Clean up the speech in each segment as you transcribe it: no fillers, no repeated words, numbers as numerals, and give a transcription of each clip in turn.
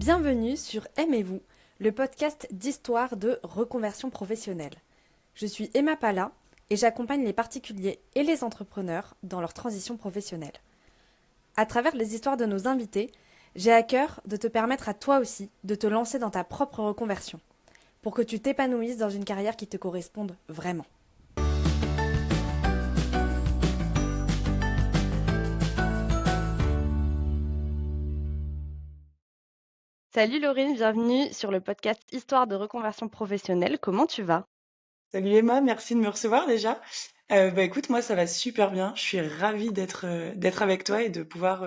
Bienvenue sur Aimez-vous, le podcast d'histoire de reconversion professionnelle. Je suis Emma Pala et j'accompagne les particuliers et les entrepreneurs dans leur transition professionnelle. À travers les histoires de nos invités, j'ai à cœur de te permettre à toi aussi de te lancer dans ta propre reconversion, pour que tu t'épanouisses dans une carrière qui te corresponde vraiment. Salut Laurine, bienvenue sur le podcast Histoire de reconversion professionnelle. Comment tu vas? Salut Emma, merci de me recevoir déjà. Écoute, moi ça va super bien. Je suis ravie d'être avec toi et de pouvoir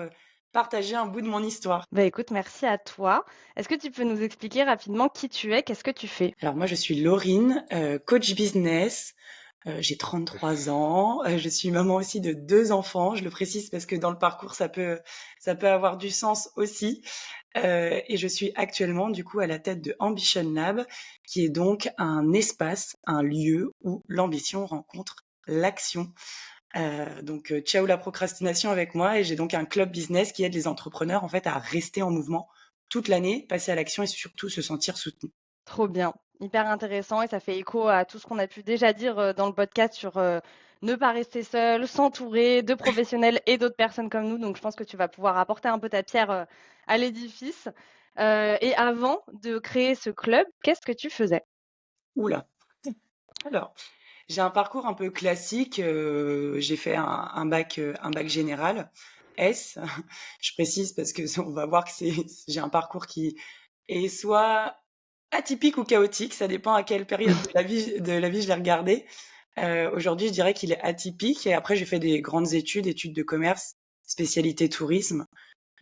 partager un bout de mon histoire. Écoute, merci à toi. Est-ce que tu peux nous expliquer rapidement qui tu es, qu'est-ce que tu fais? Alors moi je suis Laurine, coach business. J'ai 33 ans. Je suis maman aussi de 2 enfants. Je le précise parce que dans le parcours ça peut avoir du sens aussi. Et je suis actuellement du coup à la tête de Ambition Lab, qui est donc un espace, un lieu où l'ambition rencontre l'action. Ciao la procrastination avec moi, et j'ai donc un club business qui aide les entrepreneurs en fait à rester en mouvement toute l'année, passer à l'action et surtout se sentir soutenu. Trop bien, hyper intéressant et ça fait écho à tout ce qu'on a pu déjà dire dans le podcast sur ne pas rester seul, s'entourer de professionnels et d'autres personnes comme nous. Donc je pense que tu vas pouvoir apporter un peu ta pierre à l'édifice. Et avant de créer ce club, qu'est-ce que tu faisais? Ouh là! Alors, j'ai un parcours un peu classique, j'ai fait un bac général, S. Je précise parce que on va voir que j'ai un parcours qui est soit atypique ou chaotique, ça dépend à quelle période de la vie je l'ai regardé. Aujourd'hui, je dirais qu'il est atypique, et après j'ai fait des grandes études de commerce, spécialité tourisme,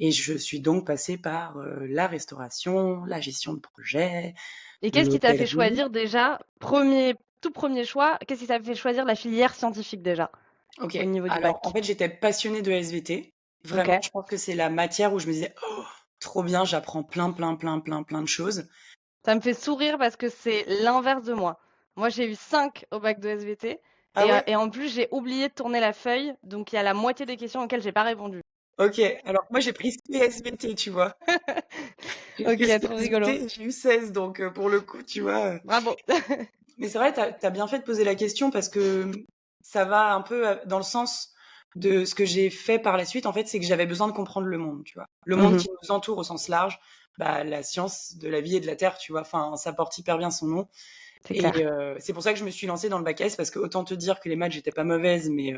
et je suis donc passée par, la restauration, la gestion de projet, Et qu'est-ce qui t'a fait l'hôtellerie. choisir déjà, tout premier choix, qu'est-ce qui t'a fait choisir la filière scientifique déjà OK, au niveau du alors en bac? fait, j'étais passionnée de SVT. Ok. Vraiment, je pense que c'est la matière où je me disais: «Oh, trop bien, j'apprends plein, plein, plein, plein, plein de choses». Ça me fait sourire parce que c'est l'inverse de moi. Moi, j'ai eu 5 au bac de SVT Ah ouais? et en plus, j'ai oublié de tourner la feuille, donc il y a la moitié des questions auxquelles j'ai pas répondu. OK, alors moi j'ai pris CSVT, tu vois? J'ai pris OK, trop rigolo. CSVT et j'ai eu 16, donc pour le coup, tu vois? Bravo. Mais c'est vrai, tu as bien fait de poser la question parce que, ça va un peu, dans le sens de ce que j'ai fait par la suite. En fait, c'est que j'avais besoin de comprendre le monde, tu vois? Le monde Mmh. qui nous entoure au sens large, la science de la vie et de la terre, tu vois? Enfin, ça porte hyper bien son nom. C'est Et clair. c'est pour ça que je me suis lancée dans le bac S, parce que autant te dire que les maths, j'étais pas mauvaise, mais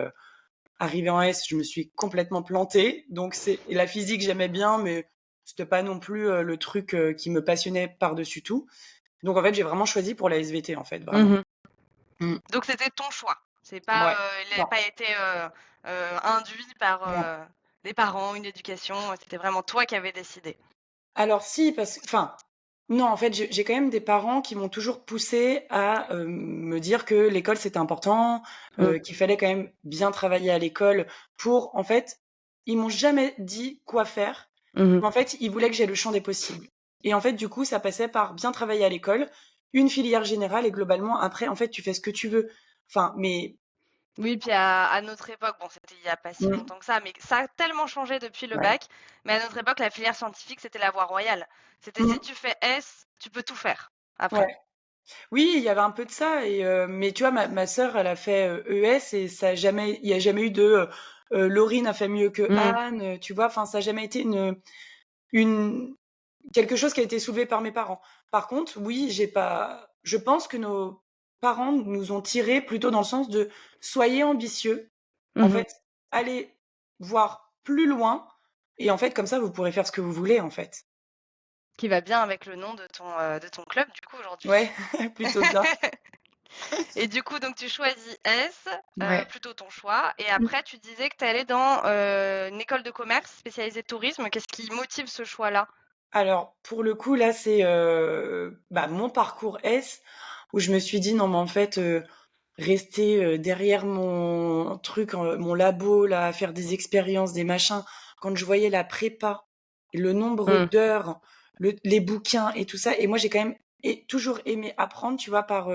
arrivée en S, je me suis complètement plantée. Donc et la physique, j'aimais bien, mais c'était pas non plus, le truc, qui me passionnait par-dessus tout. Donc en fait, j'ai vraiment choisi pour la SVT, en fait, vraiment. Mmh. Mmh. Donc c'était ton choix. C'est pas, Ouais. il n'a Non, pas été, induit par, non. des parents, une éducation, c'était vraiment toi qui avais décidé? Alors si, enfin, non, en fait, j'ai quand même des parents qui m'ont toujours poussée à, me dire que l'école, c'était important, Mmh. qu'il fallait quand même bien travailler à l'école pour en fait, ils m'ont jamais dit quoi faire, Mmh. mais en fait, ils voulaient que j'aie le champ des possibles, et en fait, du coup, ça passait par bien travailler à l'école, une filière générale, et globalement, après, en fait, tu fais ce que tu veux. Enfin, mais Oui, puis à notre époque, bon, c'était il y a pas si mmh, longtemps que ça, mais ça a tellement changé depuis le ouais, bac. Mais à notre époque, la filière scientifique, c'était la voie royale. C'était si mmh, tu fais S, tu peux tout faire après. ouais. Oui, il y avait un peu de ça, mais tu vois, ma sœur, elle a fait, ES, et ça a jamais il y a jamais eu de, Laurine a fait mieux que Mmh. Anne, tu vois? Enfin, ça a jamais été une quelque chose qui a été soulevé par mes parents. Par contre, oui, j'ai pas je pense que nos parents nous ont tirés plutôt dans le sens de: «Soyez ambitieux, en Mmh. fait, allez voir plus loin, et en fait, comme ça, vous pourrez faire ce que vous voulez, en fait». Qui va bien avec le nom de ton club, du coup, aujourd'hui. Ouais, plutôt bien. Et du coup, donc tu choisis S, Ouais. plutôt ton choix. Et après, tu disais que tu allais dans une école de commerce spécialisée tourisme. Qu'est-ce qui motive ce choix-là? Alors, pour le coup, là, c'est, mon parcours S, où je me suis dit: «Non, mais en fait, rester, derrière mon truc, mon labo là, à faire des expériences, des machins». Quand je voyais la prépa, le nombre Mmh. d'heures, les bouquins et tout ça, et moi, j'ai quand même toujours aimé apprendre, tu vois, par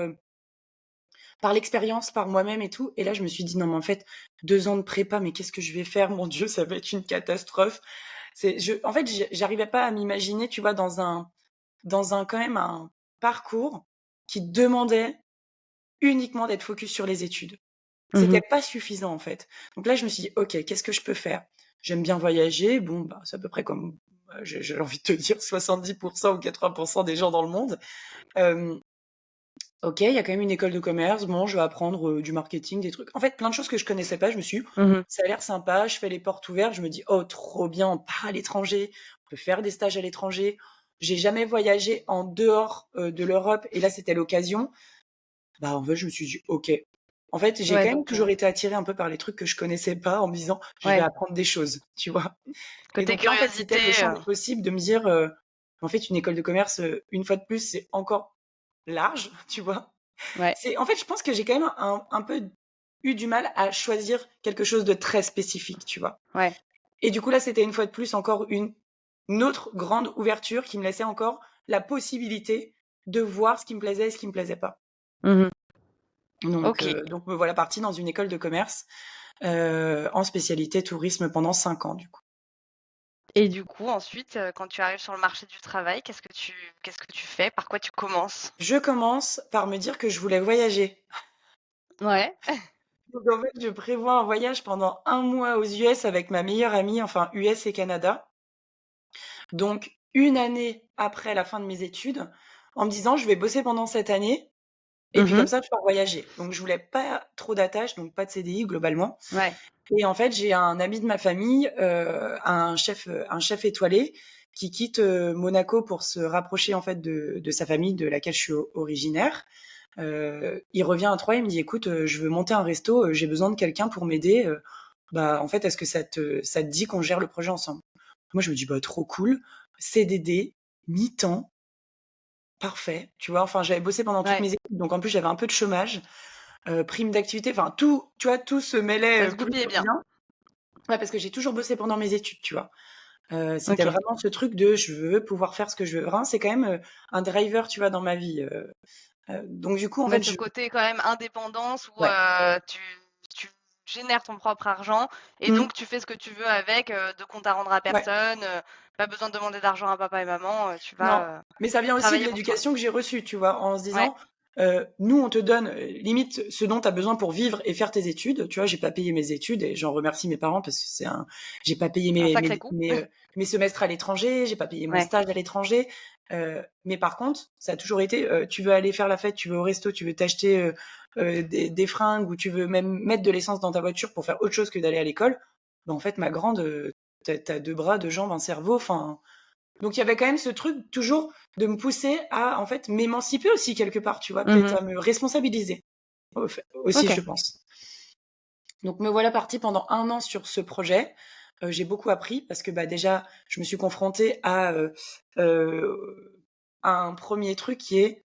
l'expérience, par moi-même et tout, et là, je me suis dit: «Non, mais en fait, 2 ans de prépa, mais qu'est-ce que je vais faire? Mon Dieu, ça va être une catastrophe». En fait, j'arrivais pas à m'imaginer, tu vois, dans un quand même un parcours qui demandait uniquement d'être focus sur les études. C'était Mmh. pas suffisant, en fait. Donc là, je me suis dit: «OK, qu'est-ce que je peux faire?» J'aime bien voyager, bon, bah, c'est à peu près comme, j'ai envie de te dire 70 ou 80 des gens dans le monde. Hem, OK, il y a quand même une école de commerce, bon, je vais apprendre, du marketing, des trucs en fait, plein de choses que je connaissais pas. Je me suis dit: Mmh. «Ça a l'air sympa», je fais les portes ouvertes, je me dis: «Oh, trop bien, on part à l'étranger, on peut faire des stages à l'étranger». J'ai jamais voyagé en dehors, de l'Europe et là, c'était l'occasion. Bah, en fait, je me suis dit: «OK». En fait, j'ai Ouais, quand même donc toujours été attirée un peu par les trucs que je connaissais pas en me disant: «Je vais ouais, apprendre des choses», tu vois? Et côté donc là, en fait, c'était curiosité, le champ des possibles de me dire, en fait, une école de commerce, une fois de plus, c'est encore large, tu vois? ouais, En fait, je pense que j'ai quand même un peu eu du mal à choisir quelque chose de très spécifique, tu vois? ouais. Et du coup, là, c'était une fois de plus encore une autre grande ouverture qui me laissait encore la possibilité de voir ce qui me plaisait et ce qui me plaisait pas. Mmh. OK. Donc me voilà partie dans une école de commerce, en spécialité tourisme pendant 5 ans, du coup. Et du coup, ensuite, quand tu arrives sur le marché du travail, qu'est-ce que tu fais? Par quoi tu commences? Je commence par me dire que je voulais voyager. Ouais. Donc en fait, je prévois un voyage pendant 1 mois aux US avec ma meilleure amie, enfin US et Canada. Donc 1 année après la fin de mes études, en me disant: «Je vais bosser pendant cette année et puis comme Mmh. ça, je pars voyager». Donc je voulais pas trop d'attaches, donc pas de CDI globalement. Ouais. Et en fait, j'ai un ami de ma famille, un chef étoilé qui quitte, Monaco pour se rapprocher en fait de sa famille de laquelle je suis originaire. Il revient à Troyes, il me dit: «Écoute, je veux monter un resto, j'ai besoin de quelqu'un pour m'aider, bah, en fait, est-ce que ça te dit qu'on gère le projet ensemble?» Moi, je me dis: «Bah, trop cool, CDD, mi-temps, parfait», tu vois? Enfin, j'avais bossé pendant toutes Ouais. mes études, donc en plus, j'avais un peu de chômage, prime d'activité, enfin tout, tu vois? Tout se mêlait, Ça se goupillait plutôt bien. bien. Ouais, parce que j'ai toujours bossé pendant mes études, tu vois? C'était OK. vraiment ce truc de je veux pouvoir faire ce que je veux. Vraiment, c'est quand même, un driver, tu vois, dans ma vie, donc du coup, en Ouais, fait, ce côté quand même indépendance où, ouais. tu génères ton propre argent et Mmh. donc tu fais ce que tu veux avec, de compte à rendre à Ouais. personne, pas besoin de demander d'argent à papa et maman, tu Non, vas, mais ça vient aussi de travailler pour toi. l'éducation que j'ai reçue, tu vois? En se Ouais, disant, nous, on te donne, limite ce dont tu as besoin pour vivre et faire tes études, tu vois? J'ai pas payé mes études et j'en remercie mes parents parce que j'ai pas payé un mes sacré mes coup. mes, mes semestres à l'étranger, j'ai pas payé mon Ouais. stage à l'étranger, mais par contre, ça a toujours été, tu veux aller faire la fête, tu veux au resto, tu veux t'acheter, des fringues ou tu veux même mettre de l'essence dans ta voiture pour faire autre chose que d'aller à l'école, bah, en fait, ma grande, tu 2 bras, 2 jambes, un cerveau, enfin donc il y avait quand même ce truc toujours de me pousser à, en fait, m'émanciper aussi quelque part, tu vois? Peut-être Mmh. à me responsabiliser, au fait aussi, je OK. pense. Donc me voilà partie pendant 1 an sur ce projet. J'ai beaucoup appris parce que, bah, déjà, je me suis confrontée heu, à un premier truc qui est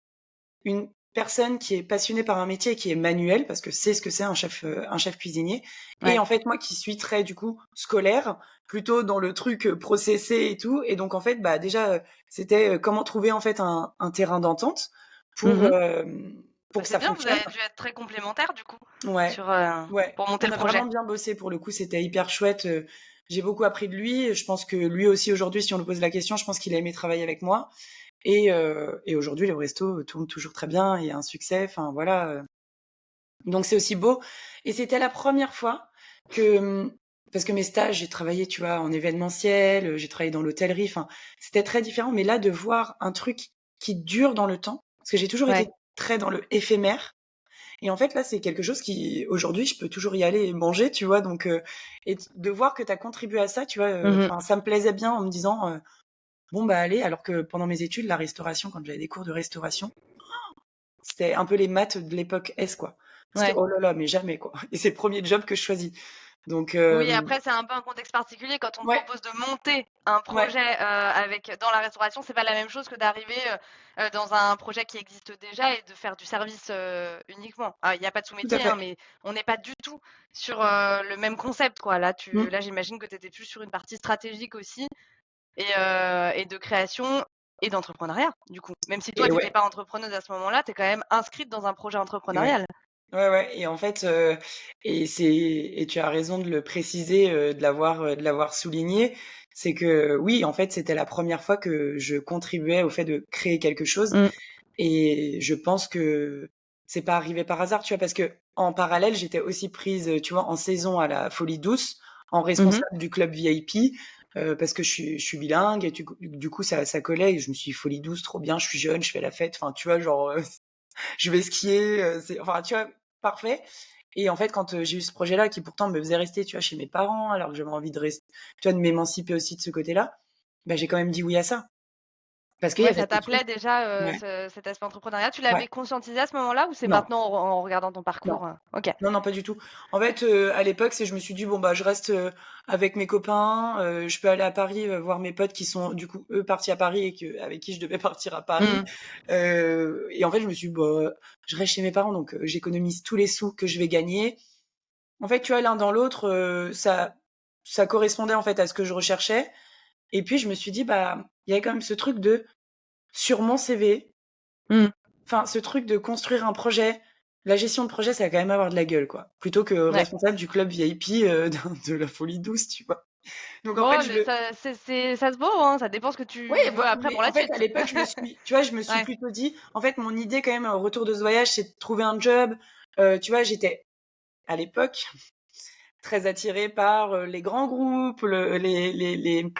une personne qui est passionnée par un métier qui est manuel, parce que c'est ce que c'est un chef cuisinier et Ouais. en fait, moi qui suis très, du coup, scolaire, plutôt dans le truc, processé et tout et donc en fait, bah, déjà, c'était, comment trouver, en fait, un terrain d'entente pour, Mmh. pour Bah, que c'est ça bien, vous fonctionne. avez dû être très complémentaires du coup Ouais, sur, ouais, pour monter on le a projet? vraiment bien bossé pour le coup, c'était hyper chouette, j'ai beaucoup appris de lui, je pense que lui aussi aujourd'hui, si on lui pose la question, je pense qu'il a aimé travailler avec moi et aujourd'hui le resto tourne toujours très bien et a un succès, enfin voilà, donc c'est aussi beau et c'était la première fois que, parce que mes stages, j'ai travaillé, tu vois, en événementiel, j'ai travaillé dans l'hôtellerie, enfin, c'était très différent, mais là, de voir un truc qui dure dans le temps, parce que j'ai toujours été Ouais. très dans le éphémère et en fait, là, c'est quelque chose qui aujourd'hui, je peux toujours y aller et manger, tu vois? Donc et de voir que tu as contribué à ça, tu vois, Mmh. enfin, ça me plaisait bien en me disant, «Bon, bah, allez», alors que pendant mes études, la restauration, quand j'avais des cours de restauration, c'était un peu les maths de l'époque S, quoi. C'était: Ouais. «Oh là là, mais jamais, quoi» et c'est le premier job que je choisis. Donc Oui, après, c'est un peu un contexte particulier. Quand on te ouais, propose de monter un ouais, projet, avec dans la restauration, c'est pas la même chose que d'arriver, dans un projet qui existe déjà et de faire du service, uniquement. Ah, il y a pas de tout à sous-métier, hein, fait. mais on n'est pas du tout sur, le même concept, quoi. Mmh Là, j'imagine que tu étais plus sur une partie stratégique aussi et de création et d'entrepreneuriat, du coup. Même si toi, et tu étais ouais pas entrepreneuse à ce moment-là, tu es quand même inscrite dans un projet et ouais. entrepreneurial. Ouais, ouais et en fait, et tu as raison de le préciser, de l'avoir souligné. c'est que oui, en fait, c'était la première fois que je contribuais au fait de créer quelque chose. Mm. Et je pense que c'est pas arrivé par hasard, tu vois, parce que en parallèle, j'étais aussi prise, tu vois, en saison à la Folie Douce, en Mhm. responsable du club VIP, parce que je suis bilingue et du coup, ça collait et je me suis dit: «Folie Douce, trop bien, je suis jeune, je fais la fête». Enfin, tu vois, genre, je vais skier, enfin, tu vois, parfait. Et en fait, quand, j'ai eu ce projet-là qui pourtant me faisait rester, tu vois, chez mes parents, alors que j'avais envie de rester, tu vois, de m'émanciper aussi de ce côté-là, bah, j'ai quand même dit oui à ça. Parce qu'il y Ouais, avait ça ce truc. t'appelait déjà, Ouais, cet aspect entrepreneuriat. Tu ouais, l'avais conscientisé à ce moment-là ou c'est non, maintenant en regardant ton non. parcours? OK. Non, non, pas du tout. En fait, à l'époque, je me suis dit: «Bon, bah, je reste, avec mes copains, je peux aller à Paris, voir mes potes qui sont, du coup, eux, partis à Paris et avec qui je devais partir à Paris». Mmh. Et en fait, je me suis dit: «Bah, je reste chez mes parents, donc j'économise tous les sous que je vais gagner». En fait, tu vois, l'un dans l'autre, ça correspondait, en fait, à ce que je recherchais. Et puis, je me suis dit: «Bah, il y avait quand même ce truc de sur mon CV, Mmh. enfin, ce truc de construire un projet, la gestion de projet, ça va quand même avoir de la gueule, quoi. Plutôt que Ouais. responsable du club VIP, de la Folie Douce, tu vois? Donc en fait, Bon, je le le ça se vaut, hein, ça dépend ce que ouais, tu veux après mais pour la en fait, à suite. l'époque, tu vois, je me suis Ouais. plutôt dit, en fait, mon idée quand même, au retour de ce voyage, c'est de trouver un job. Tu vois, j'étais, à l'époque, très attirée par, les grands groupes, les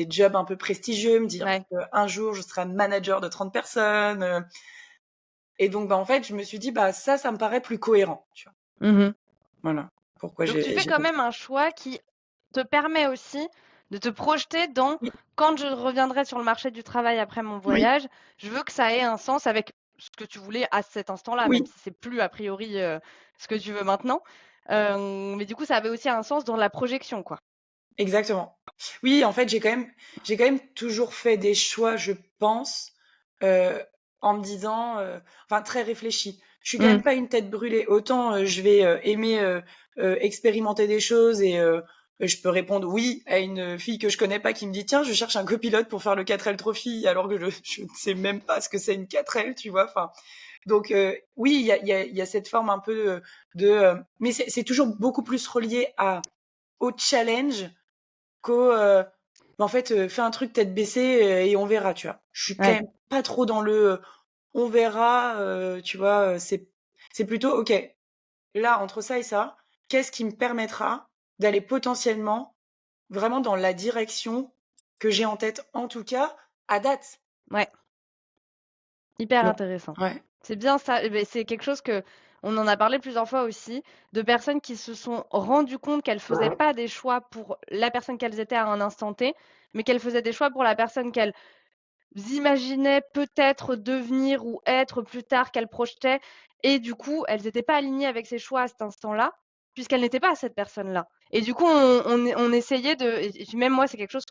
jobs un peu prestigieux, me dire, Ouais. «Un jour, je serai manager de 30 personnes», et donc, bah, en fait, je me suis dit: «Bah, ça me paraît plus cohérent», tu vois? Mmh. Voilà, pourquoi Donc tu fais j'ai quand fait ça. même un choix qui te permet aussi de te projeter dans: Oui, «Quand je reviendrai sur le marché du travail après mon oui, voyage, je veux que ça ait un sens avec ce que tu voulais à cet instant-là», même oui, si c'est plus a priori, ce que tu veux maintenant. Mais du coup, ça avait aussi un sens dans la projection, quoi. exactement. Oui, en fait, j'ai quand même toujours fait des choix, je pense, heu, en me disant, enfin, très réfléchis. Je suis quand Mmh. même pas une tête brûlée. Autant, je vais, aimer, expérimenter des choses et je peux répondre «oui» à une fille que je connais pas qui me dit: «Tiens, je cherche un copilote pour faire le 4L Trophy», alors que je ne sais même pas ce que c'est une 4L, tu vois? Enfin, donc oui, il y a cette forme un peu, mais c'est toujours beaucoup plus relié au challenge qu'au, bah, en fait, fais un truc tête baissée, et on verra, tu vois? Je suis quand Ouais, même pas trop dans le, on verra, tu vois? C'est plutôt: «OK, là, entre ça et ça, qu'est-ce qui me permettra d'aller potentiellement vraiment dans la direction que j'ai en tête, en tout cas, à date?» ouais, hyper Donc intéressant. ouais. C'est bien ça, et beh, c'est quelque chose que on en a parlé plusieurs fois aussi, de personnes qui se sont rendues compte qu'elles faisaient pas des choix pour la personne qu'elles étaient à un instant T, mais qu'elles faisaient des choix pour la personne qu'elles imaginaient peut-être devenir ou être plus tard, qu'elles projetaient, et du coup, elles étaient pas alignées avec ces choix à cet instant-là, puisqu'elles n'étaient pas cette personne-là. Et du coup, on essayait de, et même moi, c'est quelque chose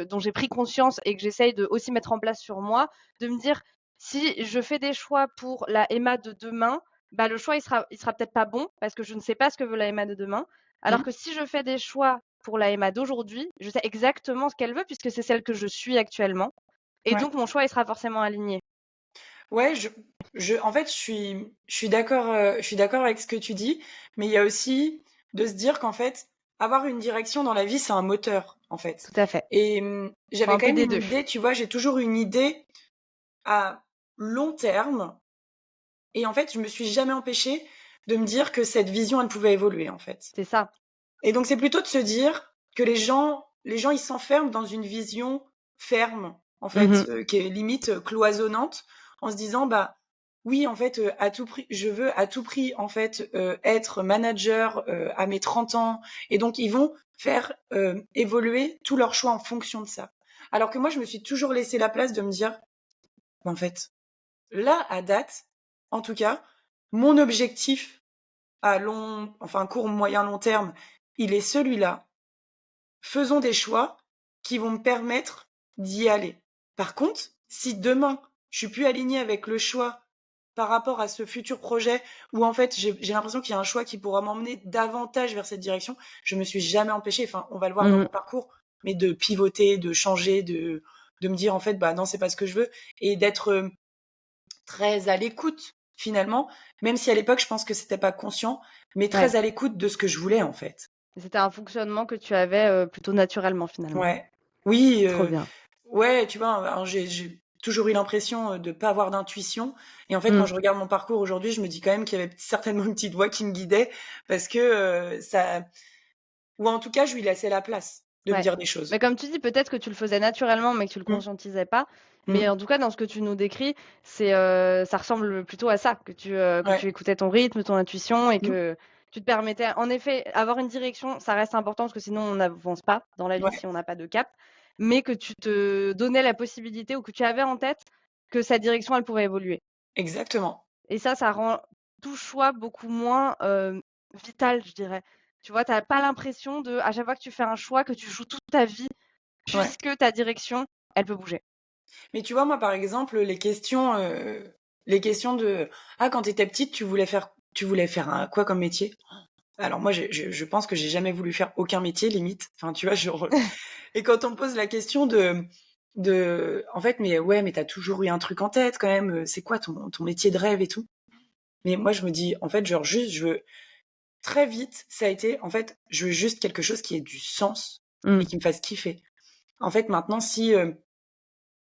dont j'ai pris conscience et que j'essaye de aussi mettre en place sur moi, de me dire: «Si je fais des choix pour la Emma de demain, bah, le choix il sera peut-être pas bon parce que je ne sais pas ce que veut la Emma de demain. Alors Mmh, que si je fais des choix pour la Emma d'aujourd'hui, je sais exactement ce qu'elle veut puisque c'est celle que je suis actuellement, et ouais. donc mon choix, il sera forcément aligné». Ouais, en fait, je suis d'accord avec ce que tu dis, mais il y a aussi de se dire qu'en fait, avoir une direction dans la vie, c'est un moteur, en fait. Tout à fait. Et Faut j'avais un quand peu même des une 2. idée, tu vois, j'ai toujours une idée à long terme, et en fait, je me suis jamais empêchée de me dire que cette vision, elle pouvait évoluer, en fait. C'est ça. Et donc, c'est plutôt de se dire que les gens, ils s'enferment dans une vision ferme, en fait, Mmh. qui est limite cloisonnante, en se disant, bah oui, en fait, à tout prix, je veux à tout prix, en fait, être manager à mes 30 ans. Et donc, ils vont faire évoluer tous leurs choix en fonction de ça. Alors que moi, je me suis toujours laissé la place de me dire, bah, en fait, là, à date, en tout cas, mon objectif à enfin court, moyen, long terme, il est celui-là. Faisons des choix qui vont me permettre d'y aller. Par contre, si demain, je suis plus alignée avec le choix par rapport à ce futur projet où en fait, j'ai l'impression qu'il y a un choix qui pourra m'emmener davantage vers cette direction, je me suis jamais empêchée, enfin, on va le voir dans Mmh. mon parcours, mais de pivoter, de changer, de me dire en fait: «Bah non, c'est pas ce que je veux», et d'être, très à l'écoute finalement, même si à l'époque, je pense que c'était pas conscient, mais Ouais. très à l'écoute de ce que je voulais en fait. C'était un fonctionnement que tu avais, plutôt naturellement, finalement. Ouais. Oui, Trop bien. ouais, tu vois? Alors j'ai toujours eu l'impression, de pas avoir d'intuition et en fait, quand Mmh. je regarde mon parcours aujourd'hui, je me dis quand même qu'il y avait certainement une petite voix qui me guidait parce que, ça ou en tout cas, je lui laissais la place de me Ouais. dire des choses. Mais comme tu dis, peut-être que tu le faisais naturellement, mais que tu le Mmh. conscientisais pas. Mais Mmh. en tout cas, dans ce que tu nous décris, ça ressemble plutôt à ça, que Ouais. tu écoutais ton rythme, ton intuition et Mmh. que tu te permettais en effet, avoir une direction, ça reste important parce que sinon on n'avance pas dans la vie Ouais, si on n'a pas de cap, mais que tu te donnais la possibilité ou que tu avais en tête que cette direction, elle pourrait évoluer. exactement. Et ça rend tout choix beaucoup moins, vital, je dirais. Tu vois, tu as pas l'impression de à chaque fois que tu fais un choix, que tu joues toute ta vie Ouais. puisque ta direction, elle peut bouger. Mais tu vois, moi, par exemple, les questions de: «Ah, quand tu étais petite, tu voulais faire un quoi comme métier?» Alors moi, je pense que j'ai jamais voulu faire aucun métier limite. Enfin, tu vois, genre, et quand on me pose la question en fait: «Mais ouais, mais tu as toujours eu un truc en tête quand même, c'est quoi ton métier de rêve et tout?» Mais moi, je me dis: «En fait, genre juste, je veux» très vite, ça a été, en fait, je veux juste quelque chose qui ait du sens et Mmh. qui me fasse kiffer. En fait, maintenant, si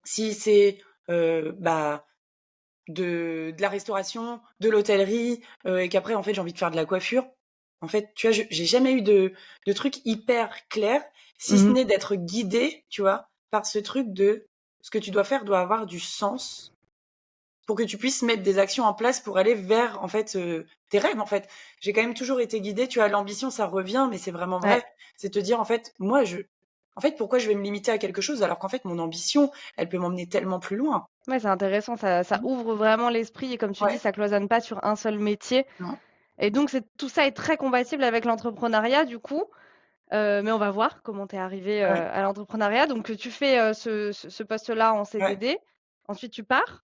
c'est, bah, de la restauration, de l'hôtellerie, et qu'après, en fait, j'ai envie de faire de la coiffure, en fait, tu vois, je j'ai jamais eu de truc hyper clair, si ce Mmh. n'est d'être guidée, tu vois, par ce truc de ce que tu dois faire doit avoir du sens pour que tu puisses mettre des actions en place pour aller vers, en fait, tes rêves, en fait. J'ai quand même toujours été guidée, tu vois, l'ambition, ça revient, mais c'est vraiment Ouais. vrai. C'est te dire, en fait, en fait, pourquoi je vais me limiter à quelque chose alors qu'en fait, mon ambition, elle peut m'emmener tellement plus loin. Ouais, c'est intéressant, ça Mmh. ouvre vraiment l'esprit et comme tu dis, Ouais, ça cloisonne pas sur un seul métier non, et donc tout ça est très compatible avec l'entrepreneuriat du coup, mais on va voir comment tu es arrivée, ouais, à l'entrepreneuriat. Donc tu fais, ce poste-là en ouais. CDD, ensuite tu pars,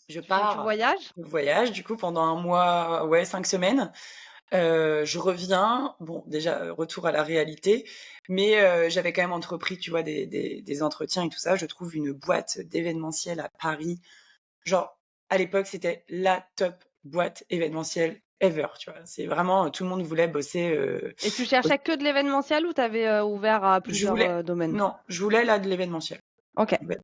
Je tu pars, voyages? je voyage du coup pendant un mois, ouais, 5 semaines. Je reviens, bon déjà, retour à la réalité, mais j'avais quand même entrepris, tu vois, des entretiens et tout ça. Je trouve une boîte d'événementiel à Paris. Genre, à l'époque, c'était la top boîte événementielle ever, tu vois? C'est vraiment, tout le monde voulait bosser, Et tu bos cherchais que de l'événementiel ou tu avais, ouvert à je plusieurs, voulais domaines? non, je voulais là de l'événementiel, OK, en fait.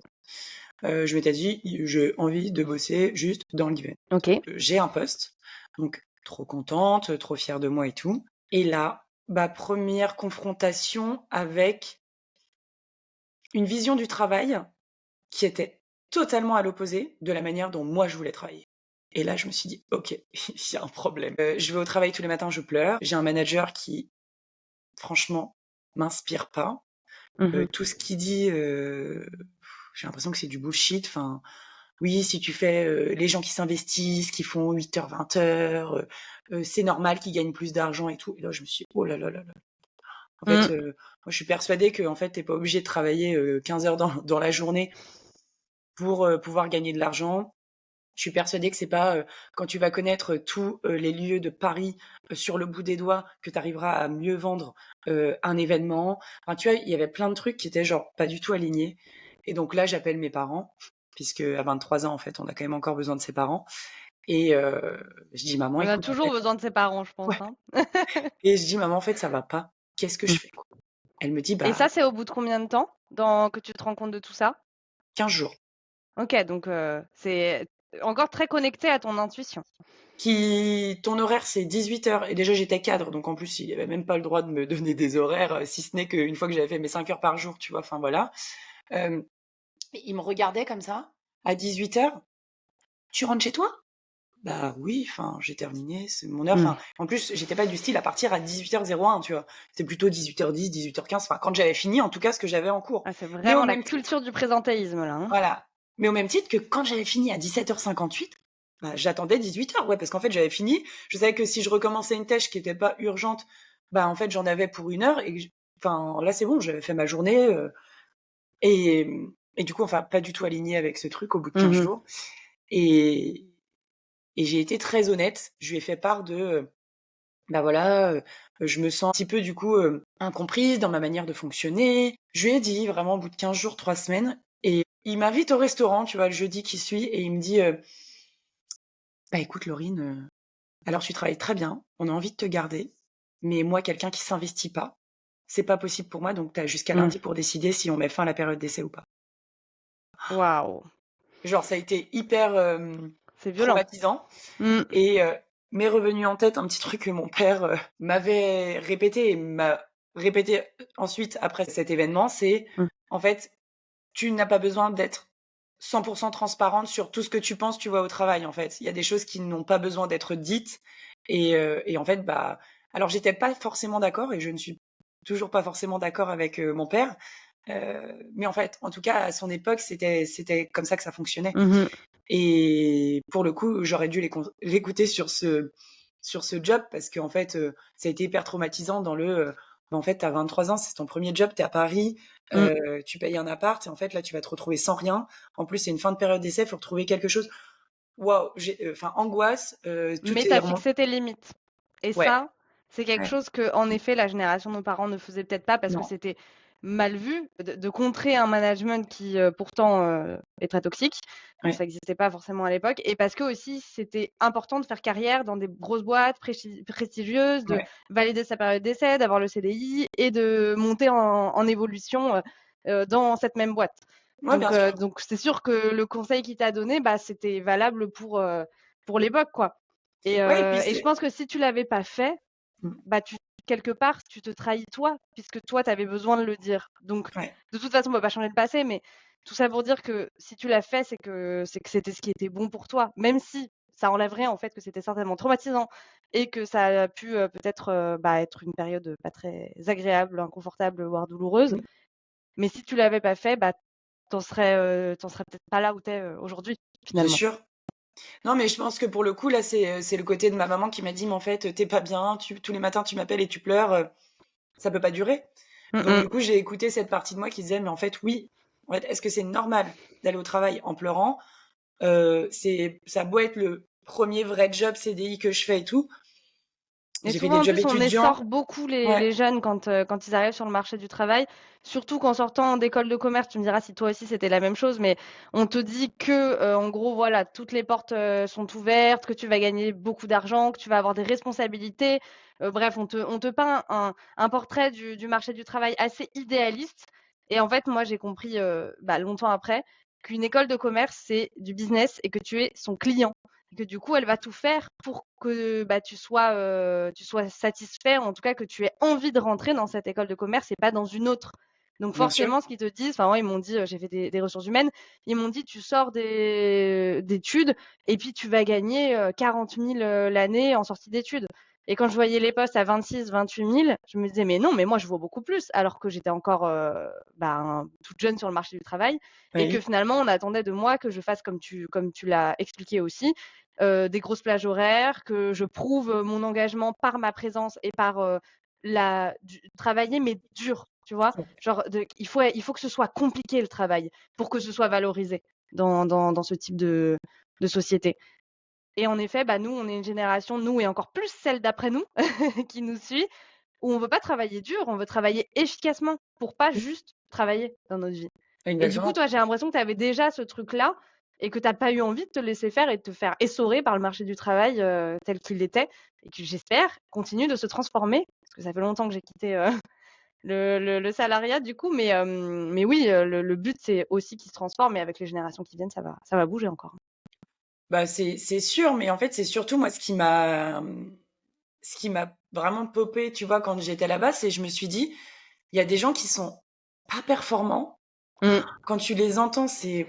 Je m'étais dit: «J'ai envie de bosser juste dans l'event». OK. J'ai un poste, donc trop contente, trop fière de moi et tout. Et là, bah, première confrontation avec une vision du travail qui était totalement à l'opposé de la manière dont moi je voulais travailler. Et là, je me suis dit: «OK, il y a un problème». Je vais au travail tous les matins, je pleure. J'ai un manager qui, franchement, m'inspire pas. Mmh. Tout ce qu'il dit, j'ai l'impression que c'est du bullshit. Enfin, oui, si tu fais, les gens qui s'investissent, qui font 8 heures, 20 heures, c'est normal qu'ils gagnent plus d'argent et tout. Et là, je me suis dit: «Oh là là là là». En fait, Mmh. moi, je suis persuadée qu'en fait, tu es pas obligé de travailler, 15 heures dans la journée pour, pouvoir gagner de l'argent. Je suis persuadée que c'est pas, quand tu vas connaître tous, les lieux de Paris, sur le bout des doigts, que tu arriveras à mieux vendre, un événement. Enfin, tu vois, il y avait plein de trucs qui étaient genre pas du tout alignés. Et donc là, j'appelle mes parents, puisque à 23 ans, en fait, on a quand même encore besoin de ses parents. Et je dis: «Maman, On a écoute, en toujours fait» besoin de ses parents, je ouais, pense, hein. et je dis: «Maman, en fait, ça va pas. Qu'est-ce que Mmh. je fais?» Elle me dit: Et «Bah, ça, c'est au bout de combien de temps que tu te rends compte de tout ça? 15 jours». OK, donc c'est encore très connecté à ton intuition. Ton horaire, c'est 18 heures. Et déjà, j'étais cadre, donc en plus, il avait même pas le droit de me donner des horaires, si ce n'est qu'une fois que j'avais fait mes 5 heures par jour, tu vois? Enfin, voilà. Hem, il me regardait comme ça, à 18 heures. «Tu rentres chez toi?» «Bah oui, enfin, j'ai terminé, c'est mon heure». Mmh. Enfin, en plus, j'étais pas du style à partir à 18h01, tu vois? C'était plutôt 18h10, 18h15, enfin, quand j'avais fini, en tout cas, ce que j'avais en cours. Ah, c'est Mais au vraiment la même titre culture du présentéisme là, hein? voilà, mais au même titre que quand j'avais fini à 17h58, bah, j'attendais 18 heures, ouais, parce qu'en fait, j'avais fini. Je savais que si je recommençais une tâche qui était pas urgente, bah, en fait, j'en avais pour 1 heure et que j enfin, là, c'est bon, j'avais fait ma journée, et et du coup, enfin, pas du tout alignée avec ce truc au bout de 15 Mmh. jours. Et j'ai été très honnête. Je lui ai fait part de, bah, voilà, je me sens un petit peu, du coup, incomprise dans ma manière de fonctionner. Je lui ai dit vraiment au bout de 15 jours, 3 semaines. Et il m'invite au restaurant, tu vois, le jeudi qui suit, et il me dit, «Bah, écoute Laurine, alors tu travailles très bien, on a envie de te garder, mais moi quelqu'un qui s'investit pas, c'est pas possible pour moi, donc tu as jusqu'à Mmh. lundi pour décider si on met fin à la période d'essai ou pas. Waouh, Genre ça a été hyper, c'est violent. traumatisant Mmh. et m'est revenu en tête un petit truc que mon père, m'avait répété et m'a répété ensuite après cet événement, c'est Mmh. en fait, tu n'as pas besoin d'être 100 transparente sur tout ce que tu penses, tu vois, au travail, en fait. Il y a des choses qui n'ont pas besoin d'être dites et en fait, bah alors j'étais pas forcément d'accord et je ne suis toujours pas forcément d'accord avec, mon père, mais en fait, en tout cas, à son époque, c'était comme ça que ça fonctionnait Mmh. et pour le coup, j'aurais dû l'écouter sur ce job parce qu'en fait, ça a été hyper traumatisant dans en fait, tu as 23 ans, c'est ton premier job, tu es à Paris, Mmh. tu payes un appart et en fait, là, tu vas te retrouver sans rien. En plus, c'est une fin de période d'essai, il faut retrouver quelque chose. Waouh, enfin, angoisse, tout Mais tu est as remonté. fixé tes limites et Ouais, ça, c'est quelque ouais, chose que, en effet, la génération de nos parents ne faisait peut-être pas parce que non, c'était mal vu de contrer un management qui, pourtant, est très toxique. Ça ouais, existait pas forcément à l'époque et parce que aussi c'était important de faire carrière dans des grosses boîtes prestigieuses, de ouais. valider sa période d'essai, d'avoir le CDI et de monter en évolution, dans cette même boîte. Ouais, bien sûr. Donc c'est sûr que le conseil qu'il t'a donné, bah, c'était valable pour l'époque, quoi. Ouais et puis Et je c'est pense que si tu l'avais pas fait, mmh, bah, quelque part, tu te trahis toi, puisque toi, tu avais besoin de le dire. Donc, ouais, de toute façon, on peut pas changer le passé, mais tout ça pour dire que si tu l'as fait, c'est que c'était ce qui était bon pour toi. Même si ça enlève rien au fait que c'était certainement traumatisant et que ça a pu, peut-être, bah, être une période, pas très agréable, inconfortable, voire douloureuse. mmh, Mais si tu l'avais pas fait, bah, tu en serais peut-être pas là où tu es, aujourd'hui, c'est finalement. sûr. Non, mais je pense que pour le coup, là, c'est le côté de ma maman qui m'a dit: «Mais en fait, tu pas bien, tu tous les matins, tu m'appelles et tu pleures, ça peut pas durer». Mmh Donc mh. du coup, j'ai écouté cette partie de moi qui disait: «Mais en fait, oui, en fait, est-ce que c'est normal d'aller au travail en pleurant?» Ça a beau être le premier vrai job CDI que je fais et tout, Et j'ai fait souvent, des en jobs plus, on étudiants. essore beaucoup les Ouais, les jeunes quand ils arrivent sur le marché du travail, surtout qu'en sortant d'école de commerce, tu me diras si toi aussi c'était la même chose, mais on te dit que, en gros, voilà, toutes les portes, sont ouvertes, que tu vas gagner beaucoup d'argent, que tu vas avoir des responsabilités. Bref, on te peint un portrait du marché du travail assez idéaliste et en fait, moi, j'ai compris, bah, longtemps après qu'une école de commerce, c'est du business et que tu es son client. Et que du coup, elle va tout faire pour que, bah, tu sois satisfait, en tout cas que tu aies envie de rentrer dans cette école de commerce et pas dans une autre. Donc bien sûr. forcément, ce qu'ils te disent, enfin moi, ils m'ont dit, j'ai fait des ressources humaines, ils m'ont dit: «Tu sors d'études et puis tu vas gagner, 40 000, l'année en sortie d'études». Et quand je voyais les postes à 26 000, 28 000, je me disais: «Mais non, mais moi je vaux beaucoup plus», alors que j'étais encore, ben, toute jeune sur le marché du travail et que Oui, finalement on attendait de moi que je fasse comme tu l'as expliqué aussi, des grosses plages horaires, que je prouve, mon engagement par ma présence et par, travailler mais dur, tu vois? Genre il faut que ce soit compliqué le travail pour que ce soit valorisé dans ce type de société. Et en effet, bah, nous, on est une génération, nous et encore plus celle d'après nous qui nous suit, où on veut pas travailler dur, on veut travailler efficacement pour pas juste travailler dans notre vie. Et du coup, exactement. toi, j'ai l'impression que tu avais déjà ce truc-là et que tu as pas eu envie de te laisser faire et de te faire essorer par le marché du travail, tel qu'il était et qui, j'espère, continue de se transformer. Parce que ça fait longtemps que j'ai quitté, le salariat du coup, mais oui, le but, c'est aussi qu'il se transforme et avec les générations qui viennent, ça va bouger encore. Bah, c'est sûr, mais en fait, c'est surtout moi ce qui m'a vraiment popé, tu vois, quand j'étais là-bas, c'est je me suis dit: «Il y a des gens qui sont pas performants». Mmh. Quand tu les entends, tu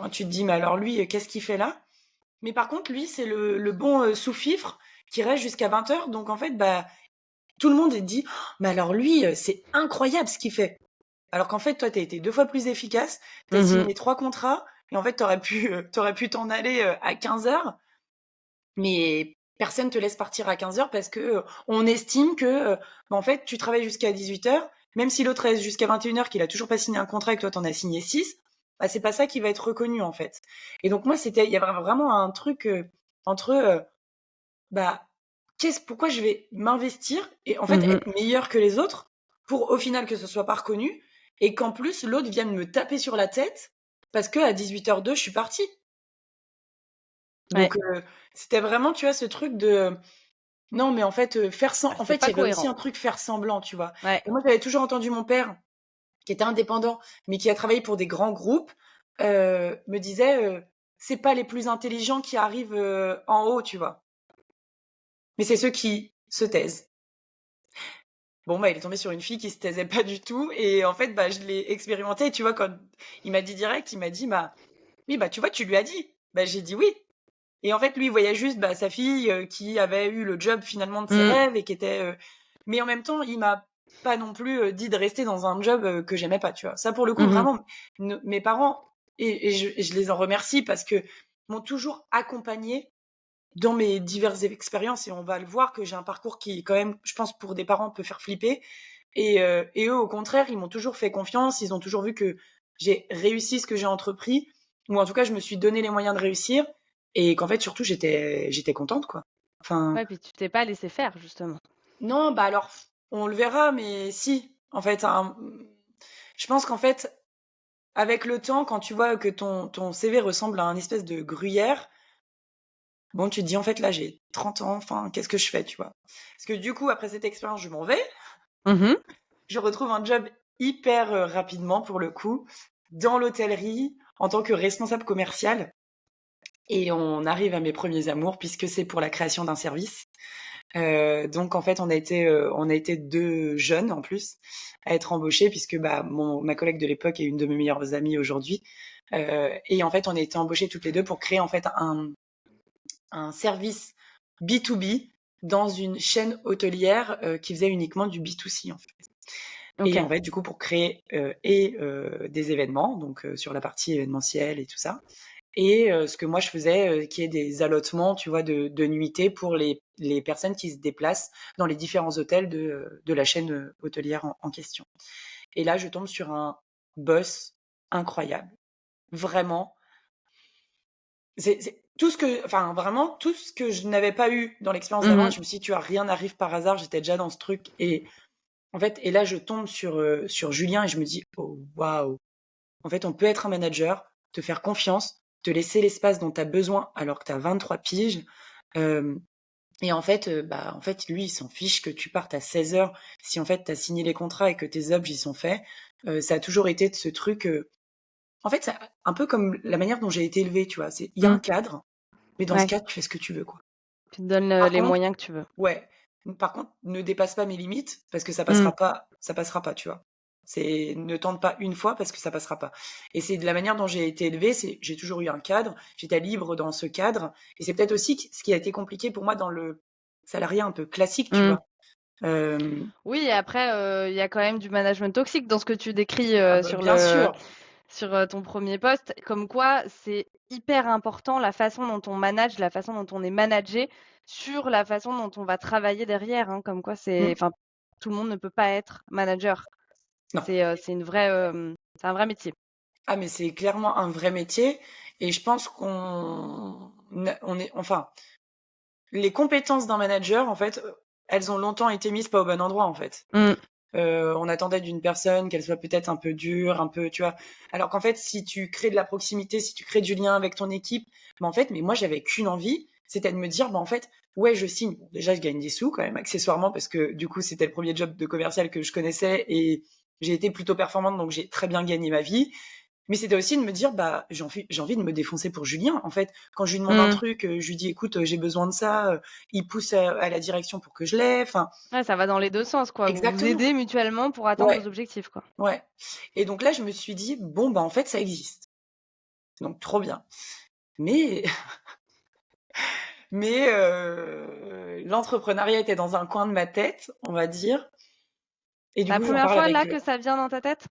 te dis: «Mais alors lui, qu'est-ce qu'il fait là?» Mais par contre, lui, c'est le bon, sous-fifre qui reste jusqu'à 20 heures. Donc en fait, bah, tout le monde dit: «Oh, mais alors lui, c'est incroyable ce qu'il fait». Alors qu'en fait, toi, tu as été 2 fois plus efficace, tu as Mmh. signé 3 contrats et en fait, tu pu t'en aller, à 15 heures, mais personne te laisse partir à 15 heures parce que, on estime que, bah, en fait, tu travailles jusqu'à 18 heures, même si l'autre reste jusqu'à 21 heures, qu'il a toujours pas signé un contrat et que toi, tu en as signé 6, bah, c'est pas ça qui va être reconnu, en fait. Et donc moi, il y avait vraiment un truc, entre, bah, pourquoi je vais m'investir et en fait Mmh. être meilleure que les autres pour au final que ce soit pas reconnu et qu'en plus l'autre vienne me taper sur la tête parce qu'à 18h02 je suis partie. Ouais. Donc c'était vraiment, tu vois, ce truc de Non, mais en fait, Ah, en c'est fait, il pas y avait aussi cohérent. un truc faire semblant, tu vois? Ouais. Et moi, j'avais toujours entendu mon père, qui était indépendant, mais qui a travaillé pour des grands groupes, me disait, «C'est pas les plus intelligents qui arrivent, en haut», tu vois? Mais c'est ceux qui se taisent. Bon, bah, il est tombé sur une fille qui se taisait pas du tout et en fait, bah, je l'ai expérimenté et tu vois, quand il m'a dit direct, il m'a dit: «Bah, oui, bah, tu vois, tu lui as dit». Bah, j'ai dit: «Oui». Et en fait, lui, il voyait juste, bah, sa fille, qui avait eu le job finalement de ses Mmh. rêves et qui était, mais en même temps, il m'a pas non plus, dit de rester dans un job, que j'aimais pas, tu vois? Ça, pour le coup, Mmh. vraiment, mes parents et je les en remercie parce que m'ont toujours accompagnée dans mes diverses expériences et on va le voir que j'ai un parcours qui quand même, je pense, pour des parents, peut faire flipper et eux, au contraire, ils m'ont toujours fait confiance. Ils ont toujours vu que j'ai réussi ce que j'ai entrepris ou en tout cas, je me suis donné les moyens de réussir et qu'en fait, surtout, j'étais contente, quoi. Enfin, Ouais, puis tu t'es pas laissé faire justement. non, bah, alors, on le verra, mais si, en fait, je pense qu'en fait, avec le temps, quand tu vois que ton CV ressemble à un espèce de gruyère, bon, tu te dis: «En fait, là, j'ai 30 ans, enfin, qu'est-ce que je fais?» tu vois? Parce que du coup, après cette expérience, je m'en vais. Mmh. Je retrouve un job hyper, rapidement pour le coup, dans l'hôtellerie, en tant que responsable commercial et on arrive à mes premiers amours puisque c'est pour la création d'un service. Donc en fait, on a été 2 jeunes en plus à être embauchés puisque, bah, ma collègue de l'époque est une de mes meilleures amies aujourd'hui, et en fait, on a été embauchés toutes les 2 pour créer en fait un service B2B dans une chaîne hôtelière, qui faisait uniquement du B2C, en fait. Et OK. en fait, du coup, pour créer, des événements, donc sur la partie événementielle et tout ça et ce que moi je faisais, qui est des allotements, tu vois, de nuitées pour les personnes qui se déplacent dans les différents hôtels de la chaîne, hôtelière en question. Et là, je tombe sur un boss incroyable. Vraiment, c'est tout ce que enfin, vraiment, tout ce que je n'avais pas eu dans l'expérience d'avant. Mmh. Je me suis dit: «Tu vois, rien n'arrive par hasard», j'étais déjà dans ce truc et en fait et là, je tombe sur Julien et je me dis: «Oh waouh! En fait, on peut être un manager, te faire confiance, te laisser l'espace dont tu as besoin alors que tu as 23 piges». Hem Et en fait, bah, en fait, lui, il s'en fiche que tu partes à 16 heures. Si en fait, tu as signé les contrats et que tes objs, ils sont faits. Ça a toujours été de ce truc, en fait, c'est un peu comme la manière dont j'ai été élevée, tu vois? Il y a un Mmh. cadre, mais dans ce Ouais. cadre, tu fais ce que tu veux, quoi. Tu te donnes, Par les contre moyens que tu veux. Ouais. Par contre, ne dépasse pas mes limites parce que Mmh. ça passera pas, tu vois? C'est ne tente pas une fois parce que ça passera pas et c'est de la manière dont j'ai été élevée, c'est j'ai toujours eu un cadre, j'étais libre dans ce cadre et c'est peut-être aussi ce qui a été compliqué pour moi dans le salariat un peu classique, tu Mmh. vois? Hem, Oui, et après, il y a quand même du management toxique dans ce que tu décris, ah bah, sur bien sûr. ton premier poste. Comme quoi, c'est hyper important la façon dont on manage, la façon dont on est managé sur la façon dont on va travailler derrière, hein. Comme quoi c'est Mmh. enfin, tout le monde ne peut pas être manager. Non. C'est une vraie, c'est un vrai métier. Ah mais c'est clairement un vrai métier et je pense on est enfin, les compétences d'un manager, en fait, elles ont longtemps été mises pas au bon endroit, en fait. Mmh. On attendait d'une personne qu'elle soit peut-être un peu dure, un peu, tu vois? Alors qu'en fait, si tu crées de la proximité, si tu crées du lien avec ton équipe, bah, en fait, mais moi, j'avais qu'une envie, c'était de me dire: «Bah, en fait, ouais, je signe». Bon, déjà, je gagne des sous quand même accessoirement parce que du coup, c'était le premier job de commercial que je connaissais et j'ai été plutôt performante, donc j'ai très bien gagné ma vie. Mais c'était aussi de me dire: «Bah, j'ai envie de me défoncer pour Julien, en fait». Quand je lui demande un Mmh. truc, je lui dis: «Écoute, j'ai besoin de ça», il pousse à la direction pour que je l'aie, enfin Ouais, ça va dans les 2 sens, quoi. Vous vous exactement. aidez mutuellement pour atteindre Ouais, vos objectifs, quoi. ouais et donc là, je me suis dit: «Bon, bah, en fait, ça existe, donc trop bien». Mais l'entrepreneuriat était dans un coin de ma tête, on va dire et C'est du la coup, j'en première parle fois avec, là que ça vient dans ta tête?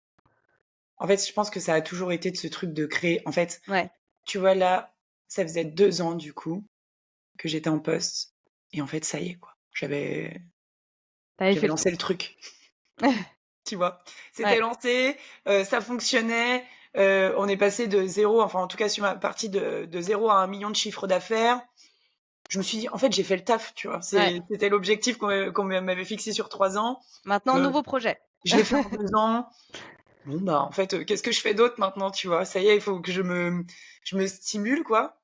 en fait, je pense que ça a toujours été de ce truc de créer en fait, Ouais, tu vois, là, ça faisait 2 ans, du coup, que j'étais en poste et en fait, ça y est, quoi. tu avais J'avais fait le lancé tour. le truc, tu vois? C'était Ouais. lancé, ça fonctionnait, on est passé de 0, enfin, en tout cas, sur ma partie de 0 à 1 million de chiffre d'affaires. Je me suis dit: «En fait, j'ai fait le taf», tu vois? Ouais. C'était l'objectif qu'on m'avait fixé sur 3 ans. Maintenant, Heu, nouveau projet. je l'ai fait en 2 ans. Bon, bah, en fait, qu'est-ce que je fais d'autre maintenant, tu vois? Ça y est, il faut que je me stimule, quoi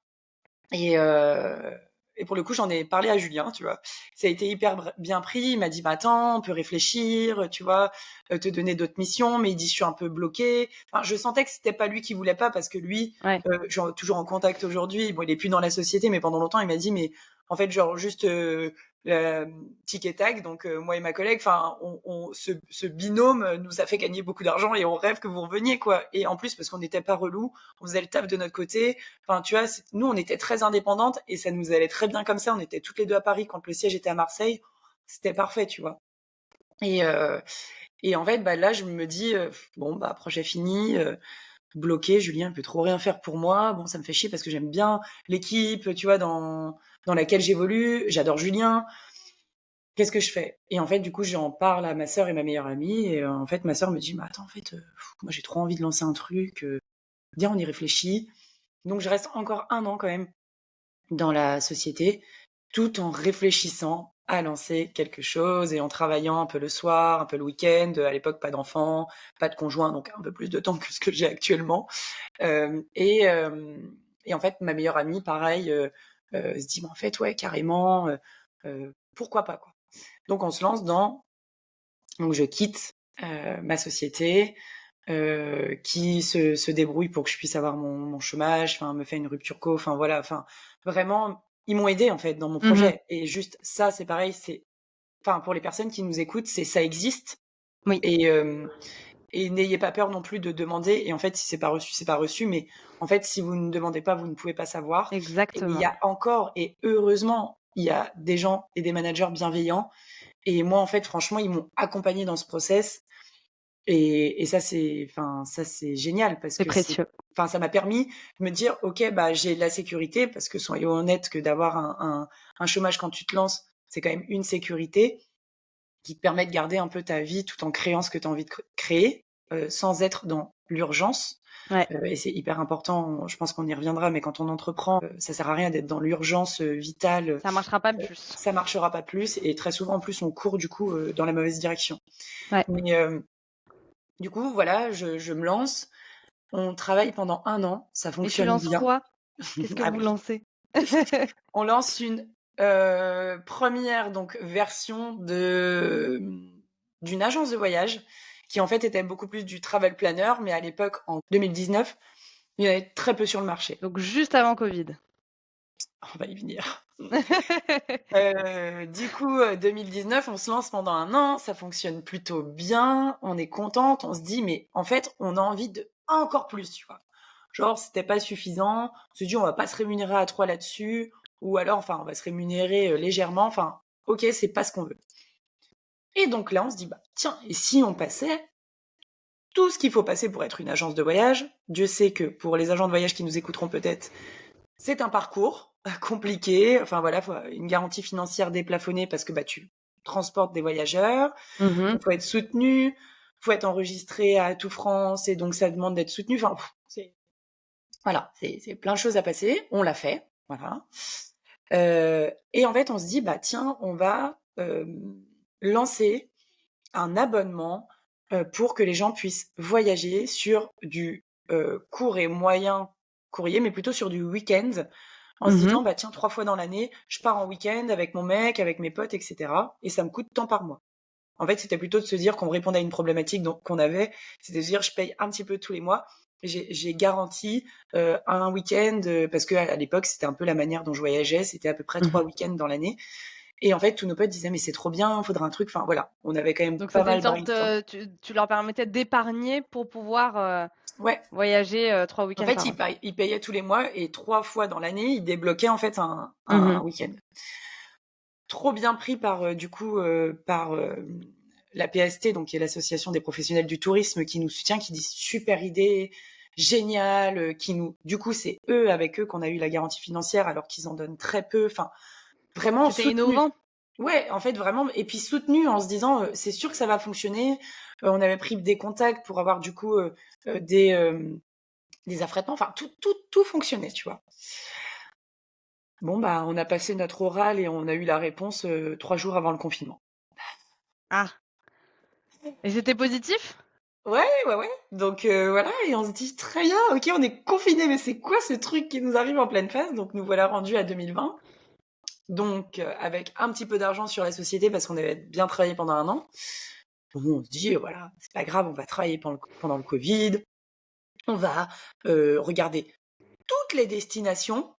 et et pour le coup, j'en ai parlé à Julien, tu vois. Ça a été hyper bien pris. Il m'a dit, bah attends, on peut réfléchir, tu vois, te donner d'autres missions. Mais il dit, je suis un peu bloqué. Enfin, je sentais que c'était pas lui qui voulait pas parce que lui, Ouais. je suis toujours en contact aujourd'hui. Bon, il est plus dans la société, mais pendant longtemps, il m'a dit, mais en fait, genre juste tic et tac. Donc moi et ma collègue, enfin, ce binôme nous a fait gagner beaucoup d'argent et on rêve que vous reveniez, quoi. Et en plus, parce qu'on n'était pas relou, on faisait le taf de notre côté. Enfin, tu vois, nous, on était très indépendantes et ça nous allait très bien comme ça. On était toutes les deux à Paris quand le siège était à Marseille. C'était parfait, tu vois. Et en fait, bah là, je me dis, bon, bah projet fini, bloqué. Julien peut trop rien faire pour moi. Bon, ça me fait chier parce que j'aime bien l'équipe, tu vois, dans laquelle j'évolue. J'adore Julien. Qu'est-ce que je fais? Et en fait, du coup, j'en parle à ma sœur et ma meilleure amie. Et en fait, ma sœur me dit, bah attends, en fait, moi, j'ai trop envie de lancer un truc. Viens, on y réfléchit. Donc, je reste encore 1 an quand même dans la société, tout en réfléchissant à lancer quelque chose et en travaillant un peu le soir, un peu le week-end. À l'époque, pas d'enfants, pas de conjoint, donc un peu plus de temps que ce que j'ai actuellement. Et en fait, ma meilleure amie, pareil, se dit, mais en fait, ouais, carrément, pourquoi pas, quoi. Donc, on se lance donc je quitte ma société, qui se débrouille pour que je puisse avoir mon chômage, enfin me fait une rupture co, enfin voilà, enfin vraiment ils m'ont aidé en fait dans mon projet. Et juste ça, c'est pareil, c'est enfin pour les personnes qui nous écoutent, c'est ça existe. Oui. Et n'ayez pas peur non plus de demander. Et en fait, si c'est pas reçu, c'est pas reçu. Mais en fait, si vous ne demandez pas, vous ne pouvez pas savoir. Et il Exactement. y a encore, et heureusement, il y a des gens et des managers bienveillants. Et moi, en fait, franchement, ils m'ont accompagné dans ce process. Et ça, c'est génial parce C'est que précieux. ça m'a permis de me dire, OK, bah, j'ai de la sécurité parce que soyons honnêtes que d'avoir un chômage quand tu te lances, c'est quand même une sécurité qui te permet de garder un peu ta vie tout en créant ce que tu as envie de créer, sans être dans l'urgence. Ouais. Et c'est hyper important, je pense qu'on y reviendra, mais quand on entreprend, ça sert à rien d'être dans l'urgence vitale. Ça marchera pas plus. Ça marchera pas plus et très souvent, en plus, on court du coup dans la mauvaise direction. Ouais. Mais du coup, voilà, je me lance. On travaille pendant 1 an, ça Et tu fonctionne lances bien. quoi? Qu'est-ce que Ah vous oui. lancez? On lance une première donc version d'une agence de voyage qui en fait était beaucoup plus du travel planner, mais à l'époque en 2019, il y en avait très peu sur le marché. Donc juste avant Covid. On va y venir. Du coup, 2019, on se lance pendant 1 an, ça fonctionne plutôt bien, on est contente, on se dit mais en fait, on a envie de encore plus, tu vois? Genre, c'était pas suffisant, on se dit: «On va pas se rémunérer à 3 là-dessus» ou alors enfin, on va se rémunérer, légèrement, enfin, OK, c'est pas ce qu'on veut. Et donc là, on se dit: «Bah, tiens, et si on passait tout ce qu'il faut passer pour être une agence de voyage?» Dieu sait que pour les agents de voyage qui nous écouteront peut-être, c'est un parcours compliqué. Enfin voilà, faut une garantie financière déplafonnée parce que bah tu transportes des voyageurs. Il faut être soutenu, faut être enregistré à Tout France et donc ça demande d'être soutenu. Enfin, c'est voilà, c'est plein de choses à passer. On l'a fait, voilà. Et en fait, on se dit bah tiens, on va lancer un abonnement pour que les gens puissent voyager sur du court et moyen courrier, mais plutôt sur du week-end, en se disant bah tiens 3 fois dans l'année, je pars en week-end avec mon mec, avec mes potes, etc. Et ça me coûte tant par mois. En fait, c'était plutôt de se dire qu'on répondait à une problématique qu'on avait, c'était de se dire je paye un petit peu tous les mois. J'ai garanti un week-end parce que à l'époque c'était un peu la manière dont je voyageais, c'était à peu près 3 week-ends dans l'année. Et en fait, tous nos potes disaient mais c'est trop bien, il faudra un truc. Enfin voilà, on avait quand même Donc pas c'était une mal sorte, brainstorm. tu leur permettais d'épargner pour pouvoir Ouais. voyager 3 En week-ends fait, par an. ils payaient tous les mois et 3 fois dans l'année, ils débloquaient en fait un week-end. Trop bien pris par du coup par la PST, donc qui est l'association des professionnels du tourisme, qui nous soutient, qui dit super idée, génial, qui nous, du coup, c'est eux avec eux qu'on a eu la garantie financière alors qu'ils en donnent très peu. Enfin, vraiment C'était soutenu. innovant. Ouais, en fait, vraiment, et puis soutenu en se disant, c'est sûr que ça va fonctionner. On avait pris des contacts pour avoir du coup des affrètements. Enfin, tout fonctionnait, tu vois. Bon, bah, on a passé notre oral et on a eu la réponse 3 jours avant le confinement. Ah. Et c'était positif? Ouais. Donc voilà, et on se dit très bien, ok, on est confinés, mais c'est quoi ce truc qui nous arrive en pleine face? Donc nous voilà rendus à 2020. Donc, avec un petit peu d'argent sur la société, parce qu'on avait bien travaillé pendant 1 an, bon, on se dit, voilà, c'est pas grave, on va travailler pendant le Covid, on va regarder toutes les destinations,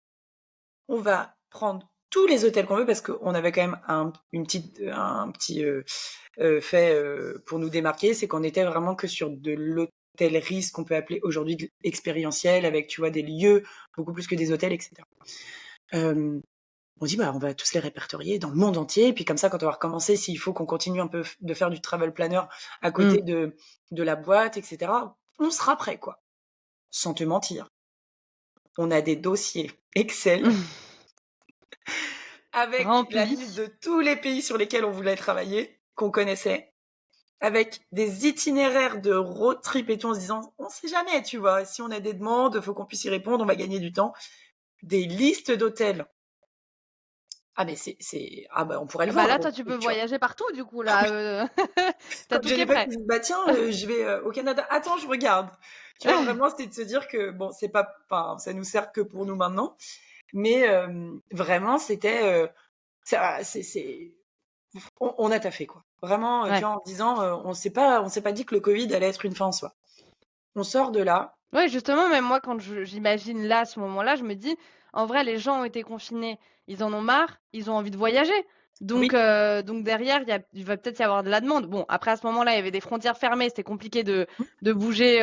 on va prendre tous les hôtels qu'on veut, parce qu'on avait quand même un petit fait pour nous démarquer, c'est qu'on était vraiment que sur de l'hôtellerie, ce qu'on peut appeler aujourd'hui expérientiel, avec, tu vois, des lieux beaucoup plus que des hôtels, etc. On dit, bah, on va tous les répertorier dans le monde entier. Et puis comme ça, quand on va recommencer, s'il faut qu'on continue un peu de faire du travel planner à côté de la boîte, etc., on sera prêt, quoi. Sans te mentir. On a des dossiers Excel avec la Rempli. liste de tous les pays sur lesquels on voulait travailler, qu'on connaissait, avec des itinéraires de road trip et tout, en se disant, on sait jamais, tu vois, si on a des demandes, faut qu'on puisse y répondre, on va gagner du temps. Des listes d'hôtels. Ah, mais ah, bah, on pourrait le Bah là, vendre, toi, tu peux tu vois. voyager partout, du coup, Ah là. oui, T'as quand tout j'ai qui des est potes qui prêt. disent, bah tiens, je vais au Canada. Attends, je regarde. Tu vois, vraiment, c'était de se dire que, bon, c'est pas, enfin, ça nous sert que pour nous maintenant. Mais vraiment, c'était, on a taffé, quoi. Vraiment, tu Ouais. vois, en se disant, on s'est pas dit que le Covid allait être une fin en soi. On sort de là. Ouais, justement, même moi, quand j'imagine là, à ce moment-là, je me dis, en vrai, les gens ont été confinés, ils en ont marre, ils ont envie de voyager. Oui, Donc derrière, il va peut-être y avoir de la demande. Bon, après, à ce moment-là, il y avait des frontières fermées, c'était compliqué de bouger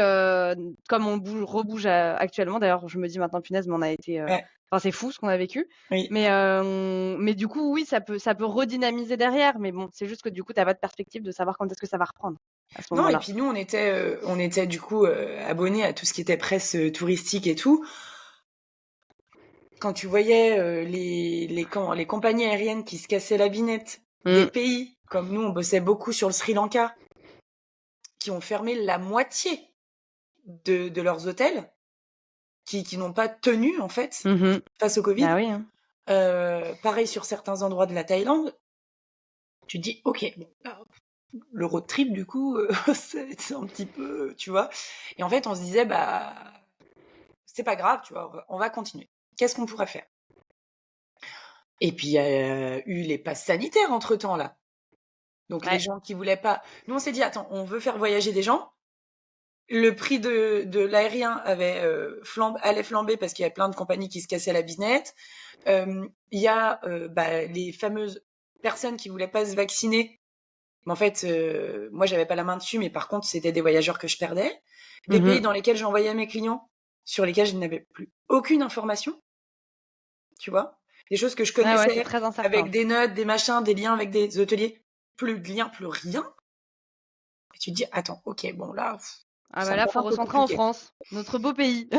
comme on rebouge actuellement. D'ailleurs, je me dis maintenant, punaise, mais on a été. ouais, Enfin, c'est fou ce qu'on a vécu. oui. Mais du coup, oui, ça peut redynamiser derrière. Mais bon, c'est juste que du coup, t'as pas de perspective de savoir quand est-ce que ça va reprendre à ce Non, et moment-là. puis nous, on était du coup abonnés à tout ce qui était presse touristique et tout. Quand tu voyais les compagnies aériennes qui se cassaient la binette, des Mm. pays, comme nous, on bossait beaucoup sur le Sri Lanka, qui ont fermé la moitié de leurs hôtels, qui n'ont pas tenu, en fait, Mhm. face au Covid. Bah oui, hein. Pareil sur certains endroits de la Thaïlande. Tu te dis, ok, bon, là, le road trip, du coup, c'est un petit peu, tu vois. Et en fait, on se disait, bah, c'est pas grave, tu vois, on va continuer. Qu'est-ce qu'on pourrait faire? Et puis, il y a eu les passes sanitaires entre-temps, là. Donc, les Ouais. gens qui voulaient pas. Nous, on s'est dit, attends, on veut faire voyager des gens. Le prix de l'aérien allait flamber parce qu'il y avait plein de compagnies qui se cassaient la binette. Il y a bah, les fameuses personnes qui voulaient pas se vacciner. Mais en fait, moi, j'avais pas la main dessus, mais par contre, c'était des voyageurs que je perdais. Les pays Mhm. dans lesquels j'envoyais mes clients, sur lesquels je n'avais plus aucune information, tu vois. Des choses que je Ah ouais, c'est connaissais très incertain. avec des notes, des machins, des liens avec des hôteliers. Plus de liens, plus rien. Et tu te dis, attends, ok, bon là, Ah ça bah me là, paraît faut un peu recentrer en compliqué. France, notre beau pays.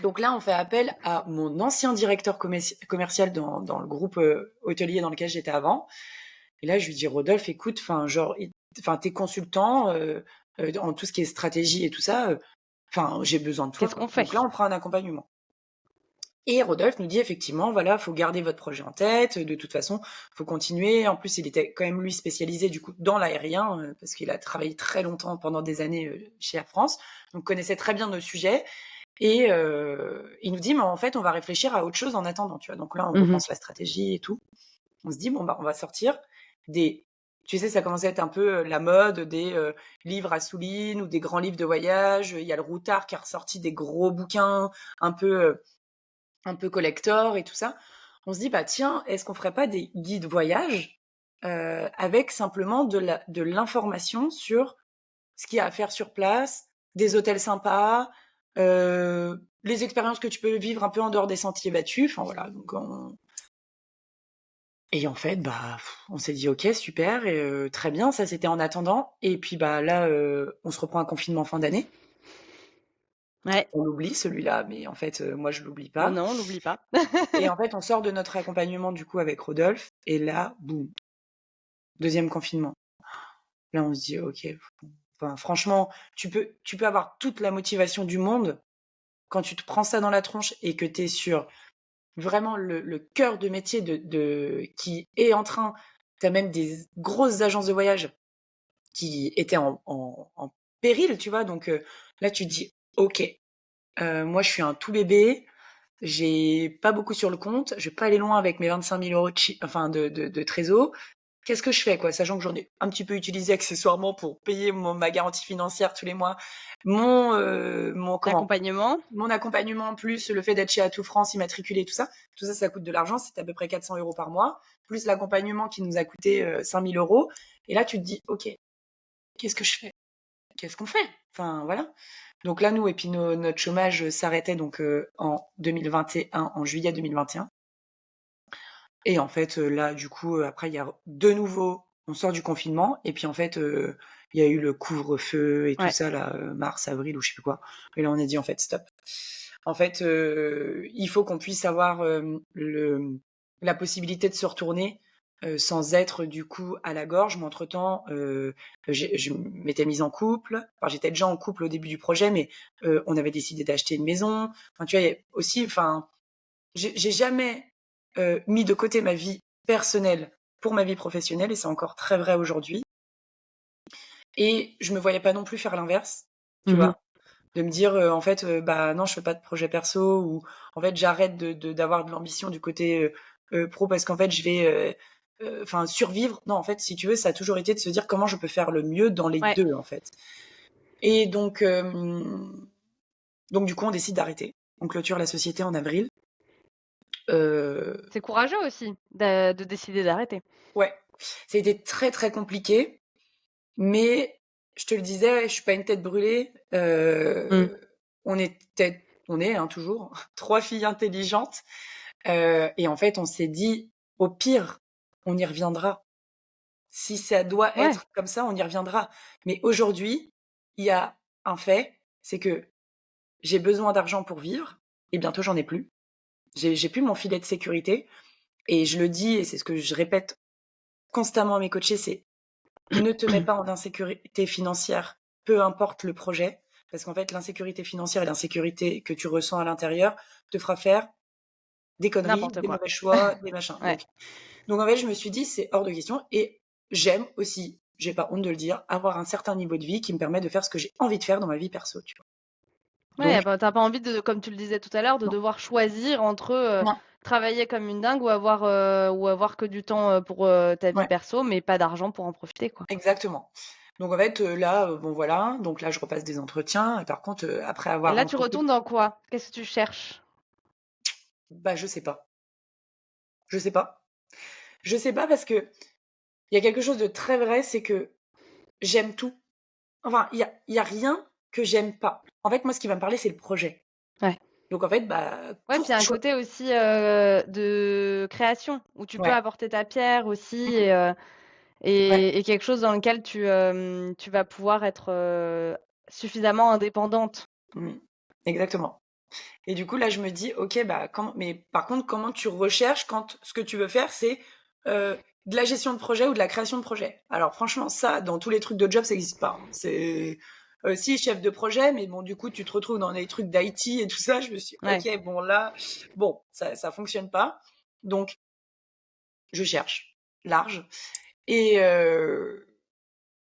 Donc là, on fait appel à mon ancien directeur commercial dans le groupe hôtelier dans lequel j'étais avant. Et là, je lui dis, Rodolphe, écoute, enfin, genre, t'es consultant en tout ce qui est stratégie et tout ça. Enfin, j'ai besoin de toi, Qu'est-ce quoi. qu'on Donc là, fait? on prend un accompagnement. Et Rodolphe nous dit effectivement, voilà, faut garder votre projet en tête. De toute façon, faut continuer. En plus, il était quand même lui spécialisé du coup dans l'aérien parce qu'il a travaillé très longtemps pendant des années chez Air France, donc connaissait très bien nos sujets. Et il nous dit, mais en fait, on va réfléchir à autre chose en attendant, tu vois. Donc là, on Mhm. repense la stratégie et tout. On se dit, bon, bah, on va sortir des. Tu sais, ça commençait à être un peu la mode des livres à souligne ou des grands livres de voyage. Il y a le Routard qui a ressorti des gros bouquins un peu collector et tout ça. On se dit, bah tiens, est-ce qu'on ferait pas des guides voyage avec simplement de l'information sur ce qu'il y a à faire sur place, des hôtels sympas, les expériences que tu peux vivre un peu en dehors des sentiers battus. Enfin voilà. Et en fait, bah, on s'est dit ok, super, et très bien. Ça, c'était en attendant. Et puis bah là, on se reprend un confinement fin d'année. Ouais. On l'oublie celui-là, mais en fait, moi je l'oublie Non, pas. non, on n'oublie pas. Et en fait, on sort de notre accompagnement du coup avec Rodolphe. Et là, boum, deuxième confinement. Là, on se dit ok. Enfin, franchement, tu peux avoir toute la motivation du monde quand tu te prends ça dans la tronche et que tu es sur vraiment le cœur de métier qui est en train. Tu as même des grosses agences de voyage qui étaient en péril, tu vois. Donc là, tu te dis, ok, moi, je suis un tout bébé. j'ai pas beaucoup sur le compte, je vais pas aller loin avec mes 25 000 euros de trésor. Qu'est-ce que je fais, quoi? Sachant que j'en ai un petit peu utilisé accessoirement pour payer ma garantie financière tous les mois, L'accompagnement. mon accompagnement, plus le fait d'être chez Atout France, immatriculé, tout ça, ça coûte de l'argent, c'est à peu près 400 euros par mois, plus l'accompagnement qui nous a coûté 5 000 euros. Et là, tu te dis, ok, qu'est-ce que je fais? Qu'est-ce qu'on fait? Enfin, voilà. Donc là, nous, et puis notre chômage s'arrêtait donc en 2021, en juillet 2021. Et en fait, là, du coup, après, il y a de nouveau, on sort du confinement, et puis en fait, il y a eu le couvre-feu et tout Ouais. ça, là, mars, avril, ou je sais plus quoi. Et là, on a dit, en fait, stop. En fait, il faut qu'on puisse avoir la possibilité de se retourner sans être, du coup, à la gorge. Mais entre-temps, je m'étais mise en couple. Enfin, j'étais déjà en couple au début du projet, mais on avait décidé d'acheter une maison. Enfin, tu vois, il y a aussi, enfin, j'ai jamais mis de côté ma vie personnelle pour ma vie professionnelle, et c'est encore très vrai aujourd'hui. Et je me voyais pas non plus faire l'inverse, tu vois, de me dire en fait bah non, je fais pas de projet perso, ou en fait j'arrête d'avoir de l'ambition du côté pro, parce qu'en fait je vais enfin survivre. Non, en fait, si tu veux, ça a toujours été de se dire comment je peux faire le mieux dans les Ouais. deux, en fait. Et donc du coup on décide d'arrêter. On clôture la société en avril. C'est courageux aussi de décider d'arrêter. Ouais, ça a été très très compliqué, mais je te le disais, je suis pas une tête brûlée. On est hein, toujours 3 filles intelligentes, et en fait, on s'est dit, au pire, on y reviendra. Si ça doit Ouais. être comme ça, on y reviendra. Mais aujourd'hui, il y a un fait, c'est que j'ai besoin d'argent pour vivre, et bientôt j'en ai plus. J'ai plus mon filet de sécurité, et je le dis, et c'est ce que je répète constamment à mes coachés, c'est: ne te mets pas en insécurité financière, peu importe le projet, parce qu'en fait, l'insécurité financière et l'insécurité que tu ressens à l'intérieur te fera faire des conneries, N'importe des quoi. mauvais choix, des machins. Ouais. Donc en fait, je me suis dit, c'est hors de question. Et j'aime aussi, j'ai pas honte de le dire, avoir un certain niveau de vie qui me permet de faire ce que j'ai envie de faire dans ma vie perso, tu vois. Ouais, Donc, bah, t'as pas envie de, comme tu le disais tout à l'heure, de non, devoir choisir entre non, travailler comme une dingue ou avoir que du temps pour ta vie ouais, perso, mais pas d'argent pour en profiter, quoi. exactement. Donc en fait, là, bon voilà, donc là, je repasse des entretiens. Et par contre, après Et avoir là, un tu couple, retournes dans quoi? Qu'est-ce que tu cherches? bah je sais pas. Je sais pas. Je sais pas, parce que il y a quelque chose de très vrai, c'est que j'aime tout. Enfin, il y a rien que j'aime pas. En fait, moi, ce qui va me parler, c'est le projet. Ouais. Donc en fait, bah, Ouais, puis il y a un côté aussi de création où tu peux ouais, apporter ta pierre aussi mmh, ouais, et quelque chose dans lequel tu vas pouvoir être suffisamment indépendante. mmh, exactement. Et du coup, là, je me dis: «OK, bah, mais par contre, comment tu recherches quand ce que tu veux faire, c'est, de la gestion de projet ou de la création de projet?» Alors franchement, ça, dans tous les trucs de job, ça existe pas, hein. C'est, si, chef de projet, mais bon, du coup, tu te retrouves dans des trucs d'IT et tout ça. Je me suis dit: Ouais. «OK, bon là, bon, ça fonctionne pas». Donc je cherche large, et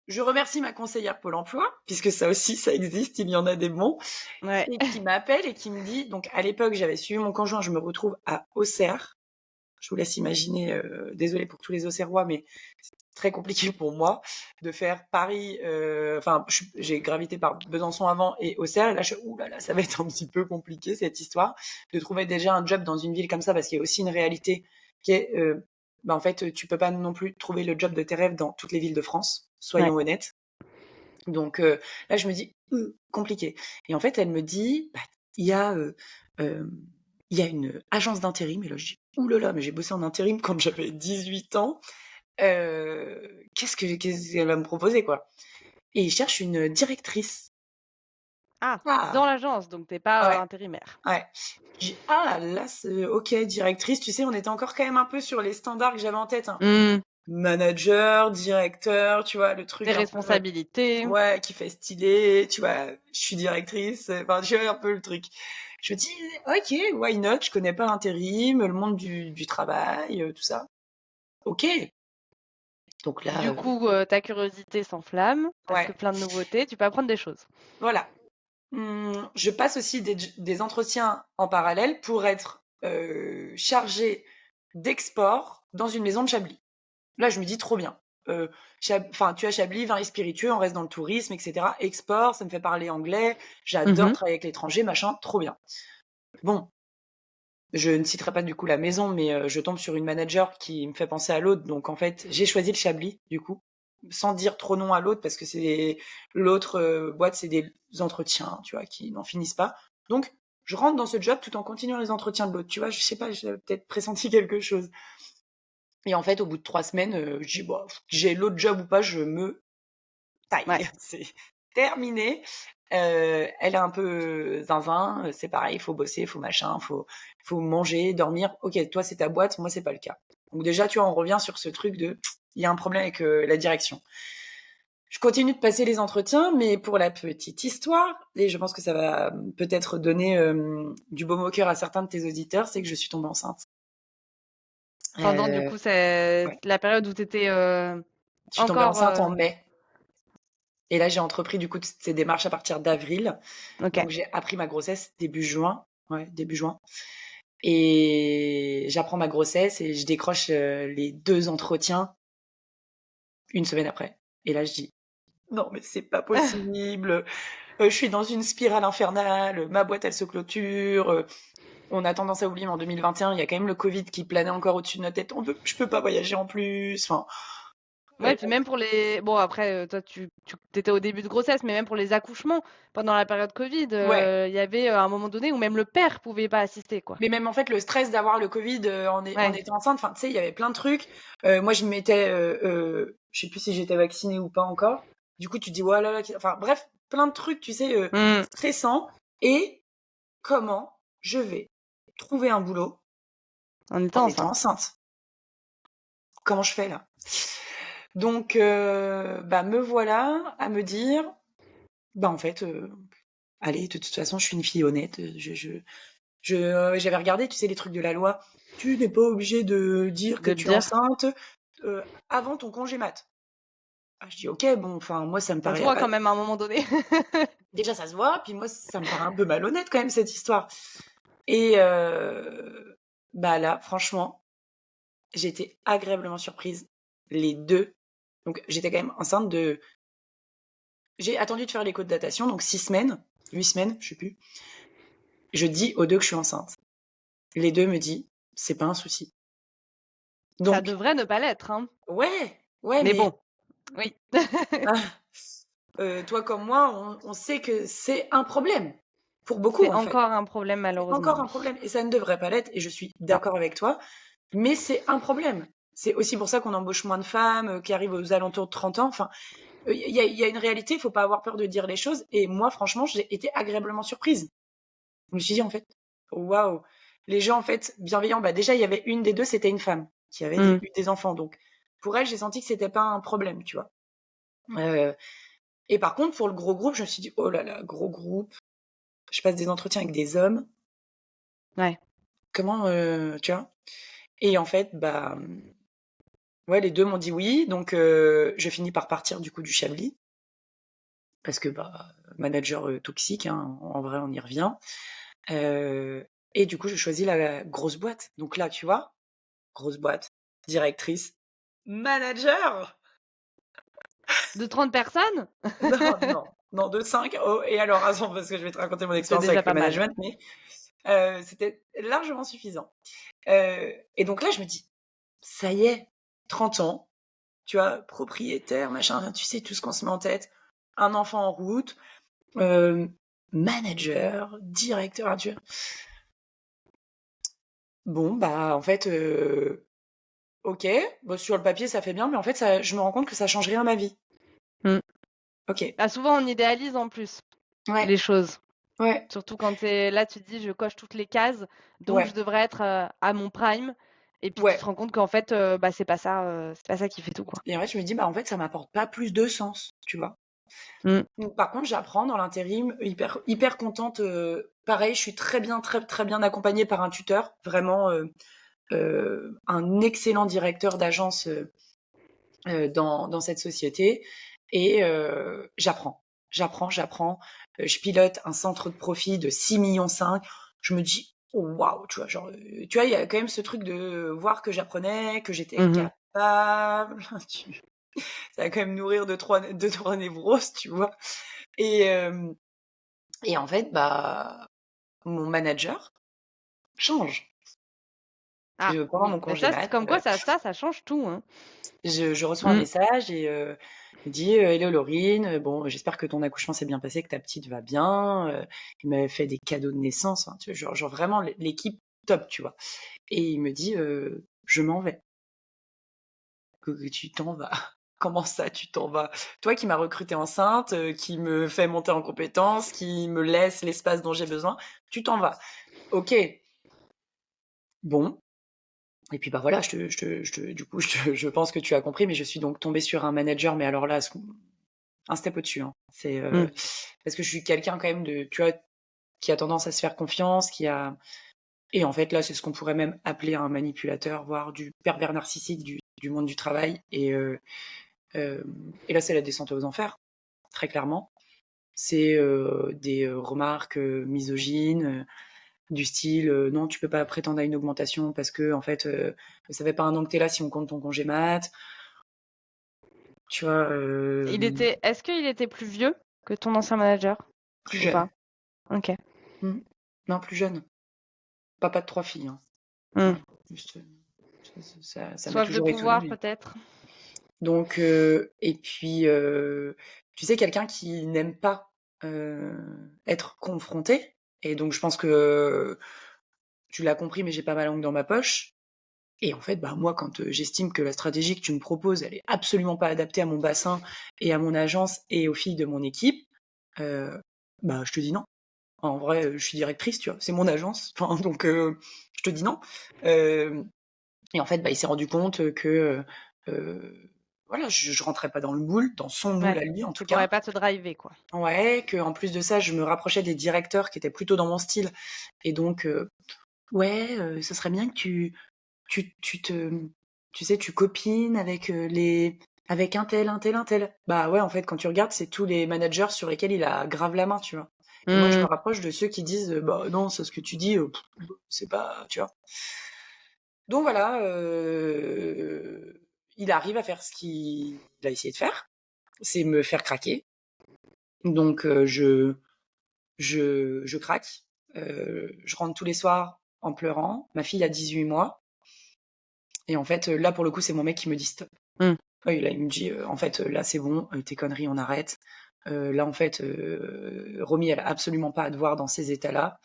je remercie ma conseillère Pôle emploi, puisque ça aussi, ça existe, il y en a des bons, Ouais. et qui m'appelle et qui me dit, donc à l'époque, j'avais suivi mon conjoint, je me retrouve à Auxerre. Je vous laisse imaginer, désolée pour tous les Auxerrois, mais c'est très compliqué pour moi de faire Paris, enfin, j'ai gravité par Besançon avant et Auxerre, et là, ouh là là, ça va être un petit peu compliqué, cette histoire, de trouver déjà un job dans une ville comme ça, parce qu'il y a aussi une réalité qui est, bah, en fait, tu peux pas non plus trouver le job de tes rêves dans toutes les villes de France, Ouais. soyons honnêtes. Donc là, je me dis: compliqué». Et en fait, elle me dit: «Bah, il y a, il y a une agence d'intérim». Et là, je dis: «Ouh là là, mais j'ai bossé en intérim quand j'avais 18 ans. Qu'est-ce qu'elle va me proposer, quoi?» Et ils cherchent une directrice. Ah, dans Ah! l'agence, donc t'es pas Ouais, intérimaire. ouais. J'ai dit: «Ah là, c'est OK, directrice». Tu sais, on était encore quand même un peu sur les standards que j'avais en tête, hein. Mmh. Manager, directeur, tu vois? Le Des truc un peu, responsabilités. ouais, qui fait stylé, tu vois? Je suis directrice, enfin, tu vois un peu le truc. Je me dis: «OK, why not?» Je connais pas l'intérim, le monde du travail, tout ça. OK. Donc là, Du coup, ta curiosité s'enflamme parce que ouais, plein de nouveautés, tu peux apprendre des choses. voilà. Je passe aussi des entretiens en parallèle pour être chargée d'export dans une maison de Chablis. Là, je me dis trop bien. Tu as Chablis, vin et spiritueux, on reste dans le tourisme, etc. Export, ça me fait parler anglais. J'adore travailler avec l'étranger, machin, trop bien. Bon, je ne citerai pas du coup la maison, mais je tombe sur une manager qui me fait penser à l'autre. Donc en fait, j'ai choisi le Chablis, du coup, sans dire trop non à l'autre, parce que c'est l'autre boîte, c'est des entretiens, tu vois, qui n'en finissent pas. Donc, je rentre dans ce job tout en continuant les entretiens de l'autre. Tu vois, je sais pas, j'avais peut-être pressenti quelque chose. Et en fait, au bout de 3 semaines, je dis, bon, j'ai l'autre job ou pas, je me taille. Ouais. C'est terminé. Elle est un peu zinzin, c'est pareil, il faut bosser, il faut machin, faut manger, dormir. Ok, toi c'est ta boîte, moi c'est pas le cas. Donc déjà, tu vois, on revient sur ce truc de, il y a un problème avec la direction. Je continue de passer les entretiens, mais pour la petite histoire, et je pense que ça va peut-être donner du baume au cœur à certains de tes auditeurs, c'est que je suis tombée enceinte. Pendant, du coup, c'est Ouais. la période où tu étais Je suis tombée encore. enceinte en mai. Et là, j'ai entrepris du coup ces démarches à partir d'avril. Ok. Donc, j'ai appris ma grossesse début juin. Ouais, début juin. Et j'apprends ma grossesse et je décroche les 2 entretiens une semaine après. Et là, je dis, non, mais c'est pas possible. Je suis dans une spirale infernale. Ma boîte, elle se clôture. On a tendance à oublier, mais en 2021, il y a quand même le Covid qui planait encore au-dessus de notre tête. Je peux pas voyager en plus. Enfin, Ouais, puis même pour les. Bon, après, toi, tu étais au début de grossesse, mais même pour les accouchements, pendant la période Covid, ouais. il y avait un moment donné où même le père pouvait pas assister, quoi. Mais même en fait, le stress d'avoir le Covid en Ouais. étant enceinte, enfin, tu sais, il y avait plein de trucs. Moi, je sais plus si j'étais vaccinée ou pas encore. Du coup, tu te dis, ouais, là, là, enfin, bref, plein de trucs, tu sais, stressants. Et comment je vais trouver un boulot En en étant étant enceinte. enceinte? Comment je fais là? Donc, bah, me voilà à me dire, bah, en fait, allez, de toute façon, je suis une fille honnête. J'avais regardé, tu sais, les trucs de la loi. Tu n'es pas obligé de dire que De le tu es dire. enceinte avant ton congé mat. Ah, je dis ok, bon, enfin moi ça me Ça se paraît voit quand même à un moment donné. déjà ça se voit, puis moi ça me paraît un peu malhonnête quand même cette histoire. Et bah là, franchement, j'ai été agréablement surprise les 2. Donc j'étais quand même enceinte de. J'ai attendu de faire l'écho de datation, donc 6 semaines, 8 semaines, je sais plus. Je dis aux 2 que je suis enceinte. Les 2 me disent c'est pas un souci. Ça Donc devrait ne pas l'être, hein. ouais, Mais mais bon, oui. toi comme moi, on sait que c'est un problème. Pour beaucoup, C'est en fait. encore un problème, C'est malheureusement, encore un oui. problème. Et ça ne devrait pas l'être. Et je suis Non. d'accord avec toi. Mais c'est un problème. C'est aussi pour ça qu'on embauche moins de femmes qui arrivent aux alentours de 30 ans. Enfin, il y a une réalité. Il ne faut pas avoir peur de dire les choses. Et moi, franchement, j'ai été agréablement surprise. Je me suis dit, en fait, waouh. Les gens, en fait, bienveillants. Bah, déjà, il y avait une des 2, c'était une femme qui avait eu des enfants. Donc, pour elle, j'ai senti que c'était pas un problème, tu vois. Et par contre, pour le gros groupe, je me suis dit, oh là là, gros groupe, je passe des entretiens avec des hommes. Ouais. Comment, tu vois? Et en fait, bah, ouais, les 2 m'ont dit oui. Donc, je finis par partir du coup du Chablis. Parce que, bah, manager toxique, hein, en vrai, on y revient. Et du coup, je choisis la grosse boîte. Donc là, tu vois, grosse boîte, directrice, manager. De 30 personnes? Non, non, non, de 5. Oh, et alors, attends, parce que je vais te raconter mon C'est expérience déjà avec le pas mal. management, mais c'était largement suffisant. Et donc là, je me dis, ça y est, 30 ans, tu vois, propriétaire, machin, tu sais, tout ce qu'on se met en tête, un enfant en route, manager, directeur, tu vois. Bon, bah, en fait, ok, bon, sur le papier, ça fait bien, mais en fait, ça, je me rends compte que ça change rien à ma vie. Ok. Bah, souvent, on idéalise en plus Ouais, les choses. ouais, Surtout quand t'es là, tu te dis, je coche toutes les cases, donc je ouais, devrais être à mon prime. Et puis tu te ouais. rends compte qu'en fait, bah, c'est pas ça qui fait tout, quoi. Et en fait, je me dis, bah, en fait, ça m'apporte pas plus de sens, tu vois. Mm. Donc, par contre, j'apprends dans l'intérim, hyper contente. Pareil, je suis très bien, très bien accompagnée par un tuteur, vraiment un excellent directeur d'agence dans cette société. Et j'apprends. j'apprends. Je pilote un centre de profit de 6,5 millions. Je me dis, oh, waouh, tu vois, genre, tu vois, il y a quand même ce truc de voir que j'apprenais, que j'étais Mhm. capable. Ça va quand même nourrir deux, trois névroses, tu vois. Et, en fait, bah, mon manager change. Ah Pendant oui, mon mais congé ça, c'est mat, comme quoi ça change tout, hein. je reçois un Mm. message et il me dit Hello Laurine, bon, j'espère que ton accouchement s'est bien passé, que ta petite va bien. Il m'avait fait des cadeaux de naissance, hein, tu vois, genre vraiment l'équipe top, tu vois. Et il me dit Je m'en vais. Que tu t'en vas. Comment ça, tu t'en vas? Toi qui m'as recrutée enceinte, qui me fait monter en compétences, qui me laisse l'espace dont j'ai besoin, tu t'en vas. Ok, bon. Et puis bah voilà, du coup, je pense que tu as compris, mais je suis donc tombée sur un manager, mais alors là, un step au-dessus, hein. C'est Mm. parce que je suis quelqu'un quand même tu vois, qui a tendance à se faire confiance, et en fait là, c'est ce qu'on pourrait même appeler un manipulateur, voire du pervers narcissique du monde du travail. Et là, c'est la descente aux enfers, très clairement. C'est des remarques misogynes, du style non, tu peux pas prétendre à une augmentation parce que en fait, ça fait pas un an que t'es là si on compte ton congé mat. Tu vois, Est-ce qu'il était plus vieux que ton ancien manager plus ou pas? jeune. Ok. Mm. Non, plus jeune. Papa de 3 filles, hein. Mm. Voilà. Juste, ça m'a Soif de toujours pouvoir, étonné. peut-être. Donc, et puis, tu sais, quelqu'un qui n'aime pas être confronté. Et donc, je pense que tu l'as compris, mais j'ai pas ma langue dans ma poche. Et en fait, bah, moi, quand j'estime que la stratégie que tu me proposes, elle est absolument pas adaptée à mon bassin et à mon agence et aux filles de mon équipe, bah, je te dis non. En vrai, je suis directrice, tu vois, c'est mon agence, enfin, donc je te dis non. Et en fait, bah, il s'est rendu compte que voilà, je rentrais pas dans le moule, dans son moule Ouais. à lui en Tu tout pourrais cas. pas te driver, quoi. Ouais, que en plus de ça, je me rapprochais des directeurs qui étaient plutôt dans mon style. Et donc, ouais, ça serait bien que tu, tu te, tu sais, tu copines avec avec un tel. Bah ouais, en fait, quand tu regardes, c'est tous les managers sur lesquels il a grave la main, tu vois. Et moi, je me Mm. rapproche de ceux qui disent, bah non, c'est ce que tu dis, c'est pas, tu vois. Donc voilà, il arrive à faire ce qu'il a essayé de faire, c'est me faire craquer. Donc je craque. Je rentre tous les soirs en pleurant. Ma fille a 18 mois. Et en fait, là, pour le coup, c'est mon mec qui me dit stop. Mm. Ouais, là, il me dit, en fait, là, c'est bon, tes conneries, on arrête. Là, en fait, Romy, elle a absolument pas à te voir dans ces états-là.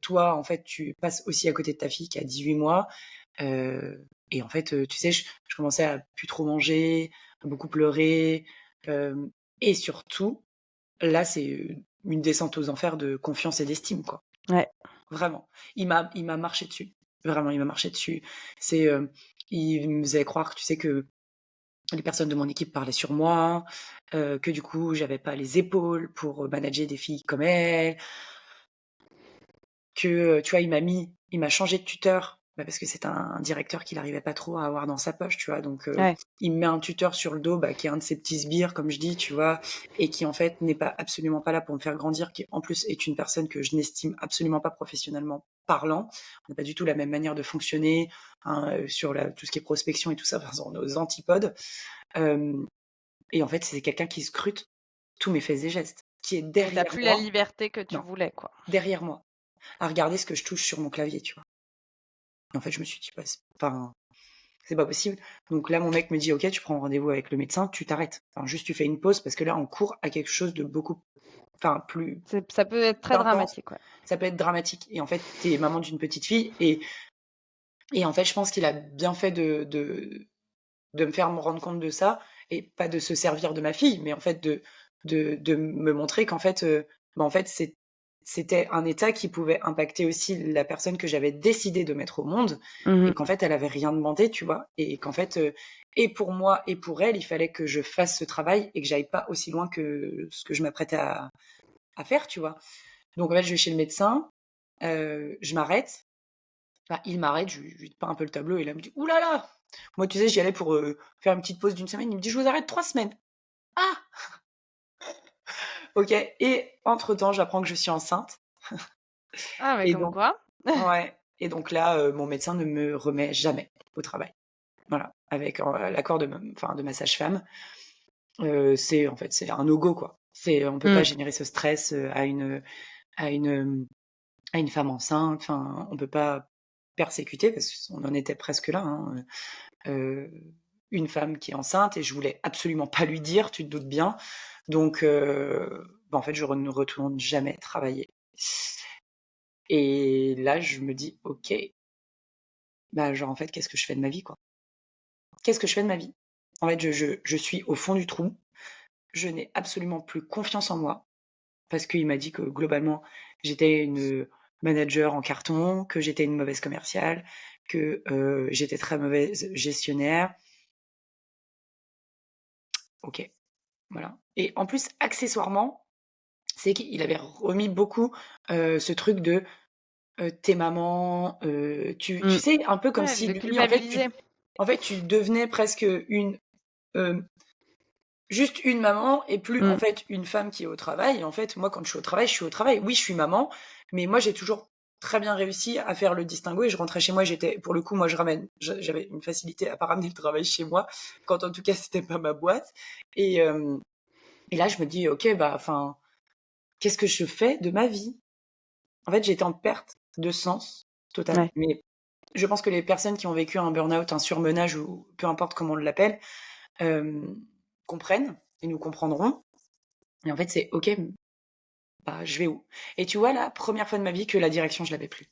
Toi, en fait, tu passes aussi à côté de ta fille qui a 18 mois. Et en fait, tu sais, je commençais à plus trop manger, à beaucoup pleurer. Et surtout, là, c'est une descente aux enfers de confiance et d'estime, quoi. Ouais. Vraiment. Il m'a marché dessus. Vraiment, il m'a marché dessus. C'est, il me faisait croire, tu sais, que les personnes de mon équipe parlaient sur moi, que du coup, j'avais pas les épaules pour manager des filles comme elle, que, tu vois, il m'a changé de tuteur, bah, parce que c'est un directeur qu'il arrivait pas trop à avoir dans sa poche, tu vois. Donc, Ouais. il me met un tuteur sur le dos, bah, qui est un de ces petits sbires, comme je dis, tu vois, et qui en fait n'est pas absolument pas là pour me faire grandir, qui en plus est une personne que je n'estime absolument pas professionnellement parlant. On n'a pas du tout la même manière de fonctionner, hein, sur tout ce qui est prospection et tout ça, enfin, nos antipodes. Et en fait, c'est quelqu'un qui scrute tous mes faits et gestes, qui est Et t'as derrière plus la moi, liberté que tu non, voulais, quoi. derrière moi, à regarder ce que je touche sur mon clavier, tu vois. Et en fait, je me suis dit, bah, enfin, c'est pas possible. Donc là, mon mec me dit, ok, tu prends rendez-vous avec le médecin, tu t'arrêtes. Enfin, juste, tu fais une pause parce que là, on court à quelque chose de beaucoup, enfin, plus Ça peut être très intense. dramatique, ouais. Ça peut être dramatique. Et en fait, t'es maman d'une petite fille. Et en fait, je pense qu'il a bien fait de me faire me rendre compte de ça et pas de se servir de ma fille, mais en fait de me montrer qu'en fait, bah, en fait, c'était un état qui pouvait impacter aussi la personne que j'avais décidé de mettre au monde et Mhm. qu'en fait, elle avait rien demandé, tu vois, et qu'en fait, et pour moi et pour elle, il fallait que je fasse ce travail et que j'aille pas aussi loin que ce que je m'apprêtais à faire, tu vois. Donc en fait, je vais chez le médecin, je m'arrête. Enfin, il m'arrête, je lui peins un peu le tableau et là, il me dit: «Ouh là là!» Moi, tu sais, j'y allais pour, faire une petite pause d'une semaine. Il me dit: «Je vous arrête 3 semaines». «Ah!» OK. Et entre-temps, j'apprends que je suis enceinte. Ah, mais Et comme donc, quoi. ouais. Et donc là, mon médecin ne me remet jamais au travail. Voilà, avec l'accord de ma sage-femme. C'est en fait, c'est un no-go, quoi. On peut pas Mm. générer ce stress à une femme enceinte. Enfin, on peut pas persécuter parce qu'on en était presque là. Hein. Une femme qui est enceinte et je voulais absolument pas lui dire, tu te doutes bien. Donc, en fait, je ne retourne jamais travailler. Et là, je me dis, ok, bah genre en fait, qu'est-ce que je fais de ma vie, quoi? Qu'est-ce que je fais de ma vie? En fait, je suis au fond du trou. Je n'ai absolument plus confiance en moi parce qu'il m'a dit que globalement, j'étais une manager en carton, que j'étais une mauvaise commerciale, que j'étais très mauvaise gestionnaire. Ok, voilà. Et en plus, accessoirement, c'est qu'il avait remis beaucoup ce truc de t'es maman, tu Mm. sais, un peu comme Ouais, si de lui, culpabiliser. en fait, tu devenais presque juste une maman et plus en Mm. fait une femme qui est au travail. Et en fait, moi, quand je suis au travail, je suis au travail. Oui, je suis maman, mais moi, j'ai toujours très bien réussi à faire le distinguo. Et je rentrais chez moi, pour le coup, moi, j'avais une facilité à pas ramener le travail chez moi, quand en tout cas, c'était pas ma boîte. Et, euh, et là, je me dis, ok, bah, enfin, qu'est-ce que je fais de ma vie? En fait, j'étais en perte de sens totale. Ouais. Mais je pense que les personnes qui ont vécu un burn-out, un surmenage ou peu importe comment on l'appelle, comprennent et nous comprendront. Et en fait, c'est OK, bah, je vais où? Et tu vois, la première fois de ma vie que la direction, je l'avais plus.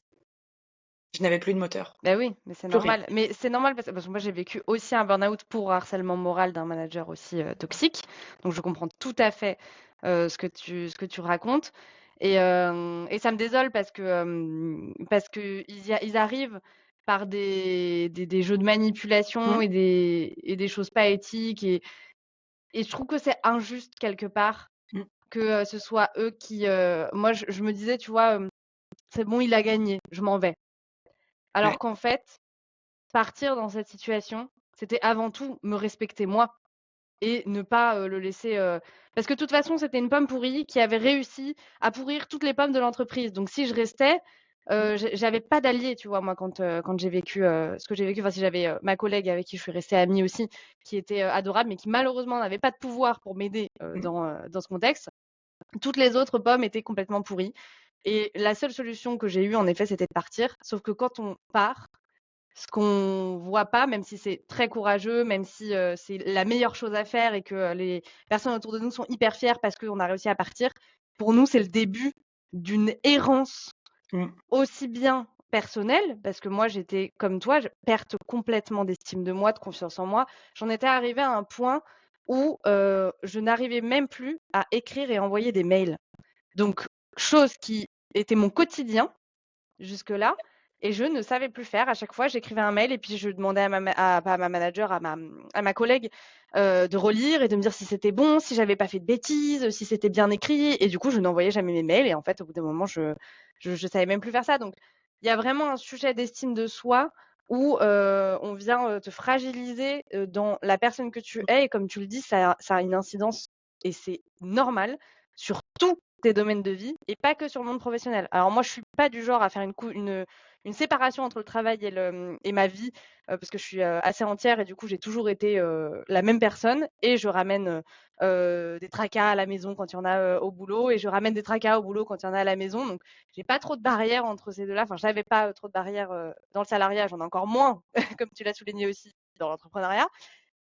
Je n'avais plus de moteur, Bah oui, mais c'est plus rien. normal. Mais c'est normal parce que moi j'ai vécu aussi un burn-out pour harcèlement moral d'un manager aussi toxique. Donc je comprends tout à fait ce que tu racontes. Et ça me désole parce que ils arrivent par des jeux de manipulation Mmh, et des choses pas éthiques. Et je trouve que c'est injuste quelque part mmh, que ce soit eux qui. Moi je me disais, tu vois, c'est bon, il a gagné, je m'en vais. ouais, Alors qu'en fait, partir dans cette situation, c'était avant tout me respecter moi et ne pas, le laisser, parce que de toute façon, c'était une pomme pourrie qui avait réussi à pourrir toutes les pommes de l'entreprise. Donc si je restais, mmh, j'avais pas d'alliés, tu vois? Moi, quand j'ai vécu, ce que j'ai vécu, enfin, si j'avais, ma collègue avec qui je suis restée amie aussi, qui était, adorable, mais qui malheureusement n'avait pas de pouvoir pour m'aider, mmh, dans ce contexte. Toutes les autres pommes étaient complètement pourries et la seule solution que j'ai eue, en effet, c'était de partir. Sauf que quand on part, ce qu'on voit pas, même si c'est très courageux, même si, c'est la meilleure chose à faire et que, les personnes autour de nous sont hyper fières parce qu'on a réussi à partir, pour nous, c'est le début d'une errance mmh, aussi bien personnelle, parce que moi, j'étais comme toi, perte complètement d'estime de moi, de confiance en moi. J'en étais arrivée à un point où, je n'arrivais même plus à écrire et envoyer des mails. Donc chose qui était mon quotidien jusque-là et je ne savais plus faire. À chaque fois, j'écrivais un mail et puis je demandais pas à ma manager, à ma collègue, de relire et de me dire si c'était bon, si j'avais pas fait de bêtises, si c'était bien écrit et du coup, je n'envoyais jamais mes mails et en fait, au bout d'un moment, je savais même plus faire ça. Donc il y a vraiment un sujet d'estime de soi où, on vient, te fragiliser, dans la personne que tu mmh. es et comme tu le dis, ça a une incidence et c'est normal sur tous tes domaines de vie et pas que sur le monde professionnel. Alors moi, je suis pas du genre à faire une séparation entre le travail et ma vie, parce que je suis, assez entière et du coup, j'ai toujours été, la même personne et je ramène, des tracas à la maison quand il y en a, au boulot et je ramène des tracas au boulot quand il y en a à la maison. Donc j'ai pas trop de barrières entre ces 2 là. Enfin, j'avais pas, trop de barrières, dans le salariat, j'en ai encore moins, comme tu l'as souligné aussi, dans l'entrepreneuriat.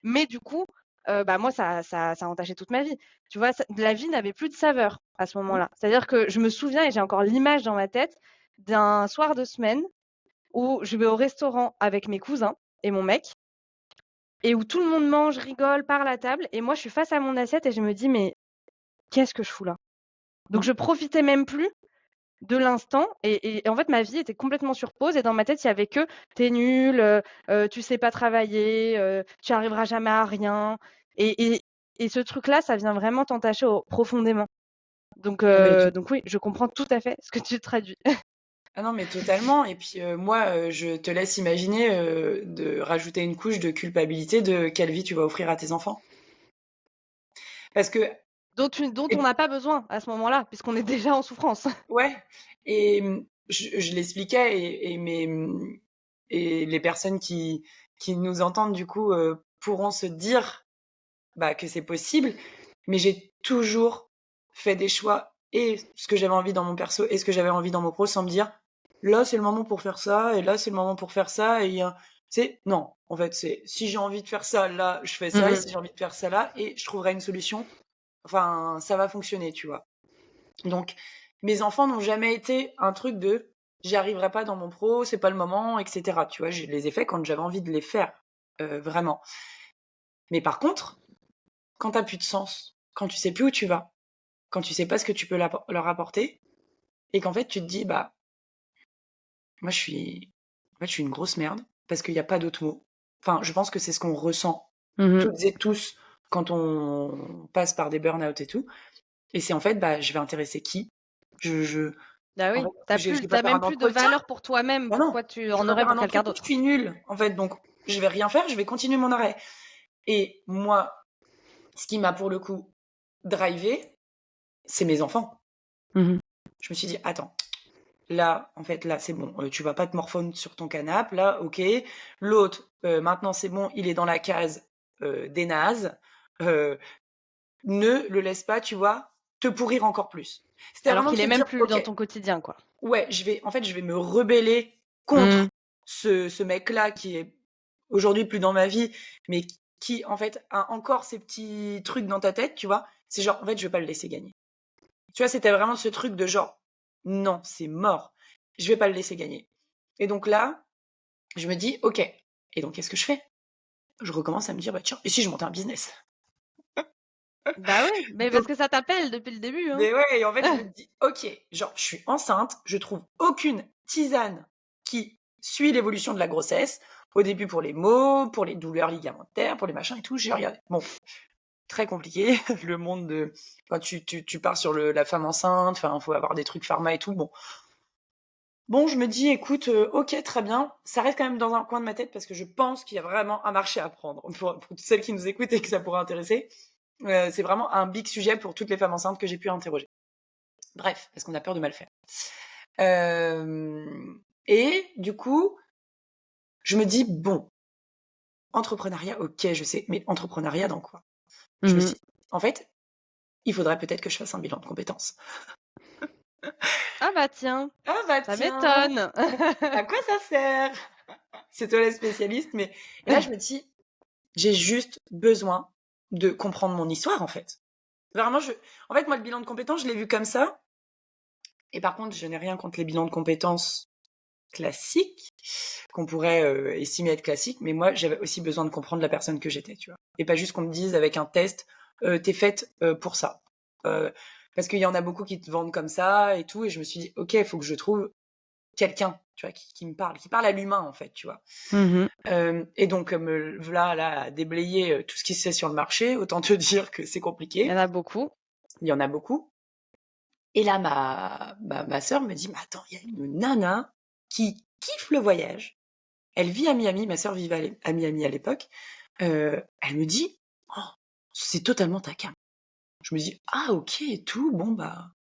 Mais du coup, bah, moi ça a entaché toute ma vie. Tu vois? La vie n'avait plus de saveur à ce Mmh. moment-là. C'est-à-dire que je me souviens et j'ai encore l'image dans ma tête d'un soir de semaine où je vais au restaurant avec mes cousins et mon mec et où tout le monde mange, rigole, parle à table et moi je suis face à mon assiette et je me dis: «Mais qu'est-ce que je fous là?» Donc Mmh. je profitais même plus de l'instant et en fait ma vie était complètement sur pause et dans ma tête il y avait que: «Tu es nul, tu sais pas travailler, tu arriveras jamais à rien» et ce truc-là, ça vient vraiment t'entacher profondément. Donc Ah mais heu, donc oui, je comprends tout à fait ce que tu traduis. ah non, mais totalement. Et puis moi, je te laisse imaginer de rajouter une couche de culpabilité de quelle vie tu vas offrir à tes enfants. Parce que dont on Et n'a pas besoin à ce moment-là, puisqu'on est déjà en souffrance. ouais, et je l'expliquais et les personnes qui nous entendent du coup pourront se dire bah, que c'est possible, mais j'ai toujours fait des choix et ce que j'avais envie dans mon perso et ce que j'avais envie dans mon pro sans me dire là c'est le moment pour faire ça et là c'est le moment pour faire ça et c'est non en fait c'est si j'ai envie de faire ça là je fais ça et si j'ai envie de faire ça là et je trouverai une solution, enfin ça va fonctionner tu vois. Donc mes enfants n'ont jamais été un truc de j'y arriverai pas dans mon pro, c'est pas le moment, etc. Tu vois, je les ai faits quand j'avais envie de les faire, vraiment. Mais par contre, quand t'as plus de sens, quand tu sais plus où tu vas, quand tu sais pas ce que tu peux leur apporter, et qu'en fait tu te dis bah moi je suis une grosse merde parce qu'il n'y a pas d'autre mot. Enfin, je pense que c'est ce qu'on ressent toutes et tous quand on passe par des burn-out et tout. Et c'est en fait bah je vais intéresser qui je Bah en oui, fait je vais pas t'as faire même un plus de entretien. valeur pour toi-même. Bah non, Pourquoi tu je en vais pas aurais faire pour un quelqu'un entretien, je d'autre? suis nulle en fait donc je vais rien faire, je vais continuer mon arrêt. Et moi, ce qui m'a pour le coup drivé, c'est mes enfants. Je me suis dit attends, là, en fait, là, c'est bon. Tu vas pas te morfondre sur ton canapé, là, ok. L'autre, maintenant, c'est bon, il est dans la case des nazes. Euh, ne le laisse pas, tu vois, te pourrir encore plus. C'était Alors vraiment de qu'il se est même dire, plus ok, dans ton quotidien, quoi. ouais, je vais me rebeller contre ce mec-là qui est aujourd'hui plus dans ma vie, mais qui, en fait, a encore ces petits trucs dans ta tête, tu vois. C'est genre, en fait, je vais pas le laisser gagner. Tu vois, c'était vraiment ce truc de genre, non, c'est mort. Je vais pas le laisser gagner. Et donc là, je me dis, ok. Et donc, qu'est-ce que je fais? Je recommence à me dire, bah tiens, et si je montais un business? Bah oui, mais parce Donc, que ça t'appelle depuis le début, hein. mais ouais, et en fait, je me dis, ok, genre, je suis enceinte, je trouve aucune tisane qui suit l'évolution de la grossesse. Au début, pour les maux, pour les douleurs ligamentaires, pour les machins et tout, j'ai regardé. Bon, très compliqué, le monde de. Quand tu pars sur la femme enceinte, enfin, faut avoir des trucs pharma et tout. Bon, je me dis, écoute, ok, très bien. Ça reste quand même dans un coin de ma tête parce que je pense qu'il y a vraiment un marché à prendre pour toutes celles qui nous écoutent et que ça pourrait intéresser. C'est vraiment un big sujet pour toutes les femmes enceintes que j'ai pu interroger. Bref, parce qu'on a peur de mal faire. Et du coup, je me dis, bon, entrepreneuriat, ok, je sais, mais entrepreneuriat dans quoi? Je me suis dit, en fait, il faudrait peut-être que je fasse un bilan de compétences. Ah bah tiens, Ah bah ça tiens, m'étonne. à quoi ça sert? C'est toi la spécialiste, mais et là je me dis, j'ai juste besoin de comprendre mon histoire en fait. Vraiment, en fait, moi le bilan de compétences, je l'ai vu comme ça. Et par contre, je n'ai rien contre les bilans de compétences classiques, qu'on pourrait estimer être classiques, mais moi j'avais aussi besoin de comprendre la personne que j'étais, tu vois. Et pas juste qu'on me dise avec un test, t'es faite pour ça. Parce qu'il y en a beaucoup qui te vendent comme ça et tout, et je me suis dit, ok, il faut que je trouve quelqu'un, tu vois, qui me parle, qui parle à l'humain en fait, tu vois. Et donc me voilà là à déblayer tout ce qui se fait sur le marché, autant te dire que c'est compliqué. Il y en a beaucoup. Il y en a beaucoup. Et là ma sœur me dit mais attends, il y a une nana qui kiffe le voyage. Elle vit à Miami, ma sœur vivait à Miami à l'époque. Elle me dit oh, c'est totalement ta cam. Je me dis ah ok et tout, bon bah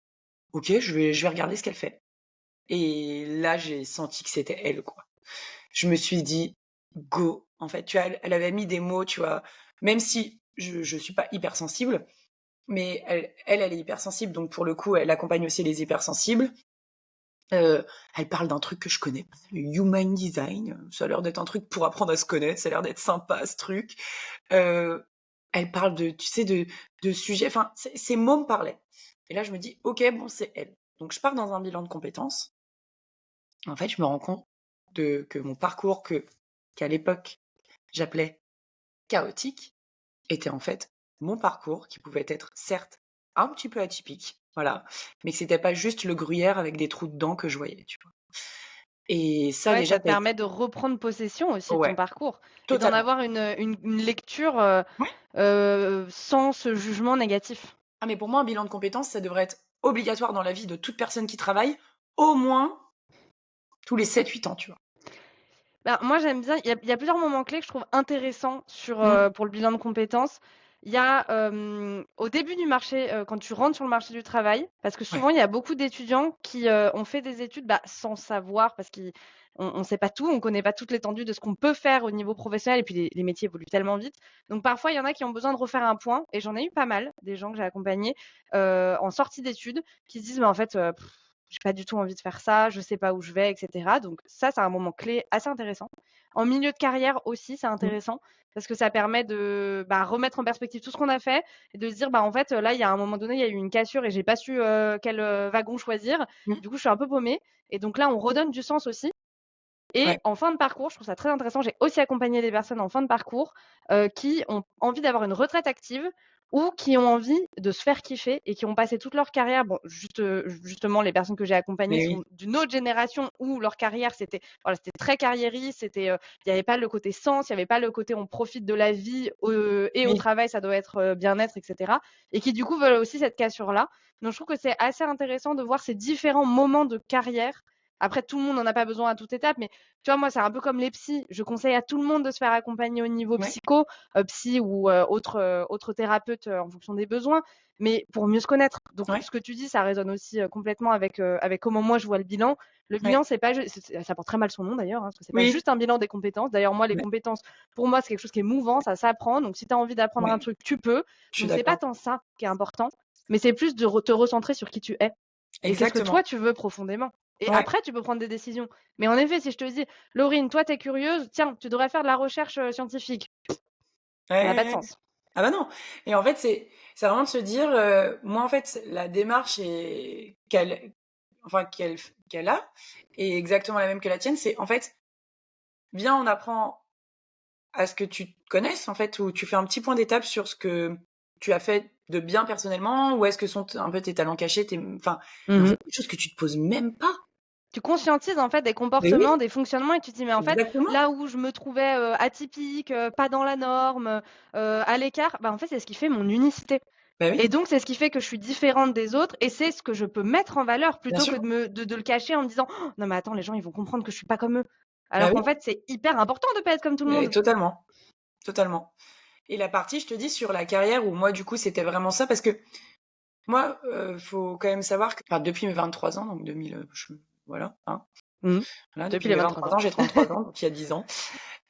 ok, je vais regarder ce qu'elle fait. Et là j'ai senti que c'était elle quoi. Je me suis dit go. En fait, tu vois, elle avait mis des mots, tu vois, même si je suis pas hypersensible, mais elle est hypersensible, donc pour le coup, elle accompagne aussi les hypersensibles. Elle parle d'un truc que je connais pas, le Human Design. Ça a l'air d'être un truc pour apprendre à se connaître, ça a l'air d'être sympa ce truc. Elle parle de, tu sais, de sujets, enfin, ces mots me parlaient. Et là, je me dis, ok, bon, c'est elle. Donc, je pars dans un bilan de compétences. En fait, je me rends compte que mon parcours, qu'à l'époque, j'appelais chaotique, était en fait mon parcours qui pouvait être certes un petit peu atypique, voilà, mais que c'était pas juste le gruyère avec des trous dedans que je voyais, tu vois. Et ça Ouais, déjà, ça te permet de reprendre possession aussi de ton ouais, parcours et d'en totalement. avoir une lecture Ouais. sans ce jugement négatif. Ah mais pour moi, un bilan de compétences, ça devrait être obligatoire dans la vie de toute personne qui travaille, au moins tous les 7-8 ans, tu vois. Bah, moi, j'aime bien. Il y a plusieurs moments clés que je trouve intéressants Mmh. pour le bilan de compétences. Il y a au début du marché, quand tu rentres sur le marché du travail, parce que Ouais. souvent il y a beaucoup d'étudiants qui ont fait des études sans savoir, parce qu'on ne sait pas tout, on ne connaît pas toute l'étendue de ce qu'on peut faire au niveau professionnel, et puis les métiers évoluent tellement vite. Donc parfois, il y en a qui ont besoin de refaire un point, et j'en ai eu pas mal, des gens que j'ai accompagnés en sortie d'études, qui se disent, mais en fait, j'ai pas du tout envie de faire ça, je sais pas où je vais, etc. Donc ça, c'est un moment clé assez intéressant. En milieu de carrière aussi, c'est Mmh. intéressant parce que ça permet de remettre en perspective tout ce qu'on a fait et de se dire, en fait, là, il y a un moment donné, il y a eu une cassure et j'ai pas su quel wagon choisir. Mmh. Du coup, je suis un peu paumée. Et donc là, on redonne du sens aussi. Et Ouais. en fin de parcours, je trouve ça très intéressant. J'ai aussi accompagné des personnes en fin de parcours qui ont envie d'avoir une retraite active ou qui ont envie de se faire kiffer et qui ont passé toute leur carrière. Bon, justement, les personnes que j'ai accompagnées Mais sont oui. d'une autre génération où leur carrière, c'était voilà, c'était très carriériste, il n'y avait pas le côté sens, il n'y avait pas le côté on profite de la vie et au Oui. travail, ça doit être bien-être, etc. Et qui du coup veulent aussi cette cassure-là. Donc je trouve que c'est assez intéressant de voir ces différents moments de carrière. Après, tout le monde n'en a pas besoin à toute étape, mais tu vois, moi, c'est un peu comme les psys. Je conseille à tout le monde de se faire accompagner au niveau Ouais. psycho, psy ou autre thérapeute en fonction des besoins, mais pour mieux se connaître. Donc, Ouais. ce que tu dis, ça résonne aussi complètement avec comment moi je vois le bilan. Le Ouais. bilan, c'est pas ça porte très mal son nom d'ailleurs, hein, parce que c'est pas Oui. juste un bilan des compétences. D'ailleurs, moi, les Ouais. compétences, pour moi, c'est quelque chose qui est mouvant, ça s'apprend. Donc, si tu as envie d'apprendre un Ouais. truc, tu peux. Je suis Donc, c'est pas d'accord. tant ça qui est important, mais c'est plus de te recentrer sur qui tu es. Et qu'est-ce que toi, Exactement. tu veux profondément. Et Ouais. après, tu peux prendre des décisions. Mais en effet, si je te dis, Laurine, toi, tu es curieuse, tiens, tu devrais faire de la recherche scientifique. Ouais, Ça n'a pas de ouais, ouais. sens. Ah bah non. Et en fait, c'est vraiment de se dire, moi, en fait, la démarche qu'elle a est exactement la même que la tienne. C'est, en fait, viens, on apprend à ce que tu te connaisses, en fait, où tu fais un petit point d'étape sur ce que tu as fait de bien personnellement, où est-ce que sont un peu tes talents cachés, enfin, et en fait, Mhm. des choses que tu te poses même pas. Tu conscientises en fait des Mais oui, comportements, des fonctionnements et tu te dis, mais en fait, exactement. là où je me trouvais atypique, pas dans la norme, à l'écart, en fait, c'est ce qui fait mon unicité. Bah Et oui, donc, c'est ce qui fait que je suis différente des autres et c'est ce que je peux mettre en valeur bien plutôt sûr. que de le cacher en me disant, «Oh, non, mais attends, les gens, ils vont comprendre que je suis pas comme eux. Bah Alors oui, qu'en fait, c'est hyper important de pas être comme tout le mais monde. totalement, totalement. Et la partie, je te dis, sur la carrière où moi, du coup, c'était vraiment ça parce que moi, faut quand même savoir que, enfin, depuis mes 23 ans, donc 2000, voilà, hein, Mhm. voilà, depuis Depuis les mes 23 23 ans. ans, j'ai 33 ans, donc il y a 10 ans.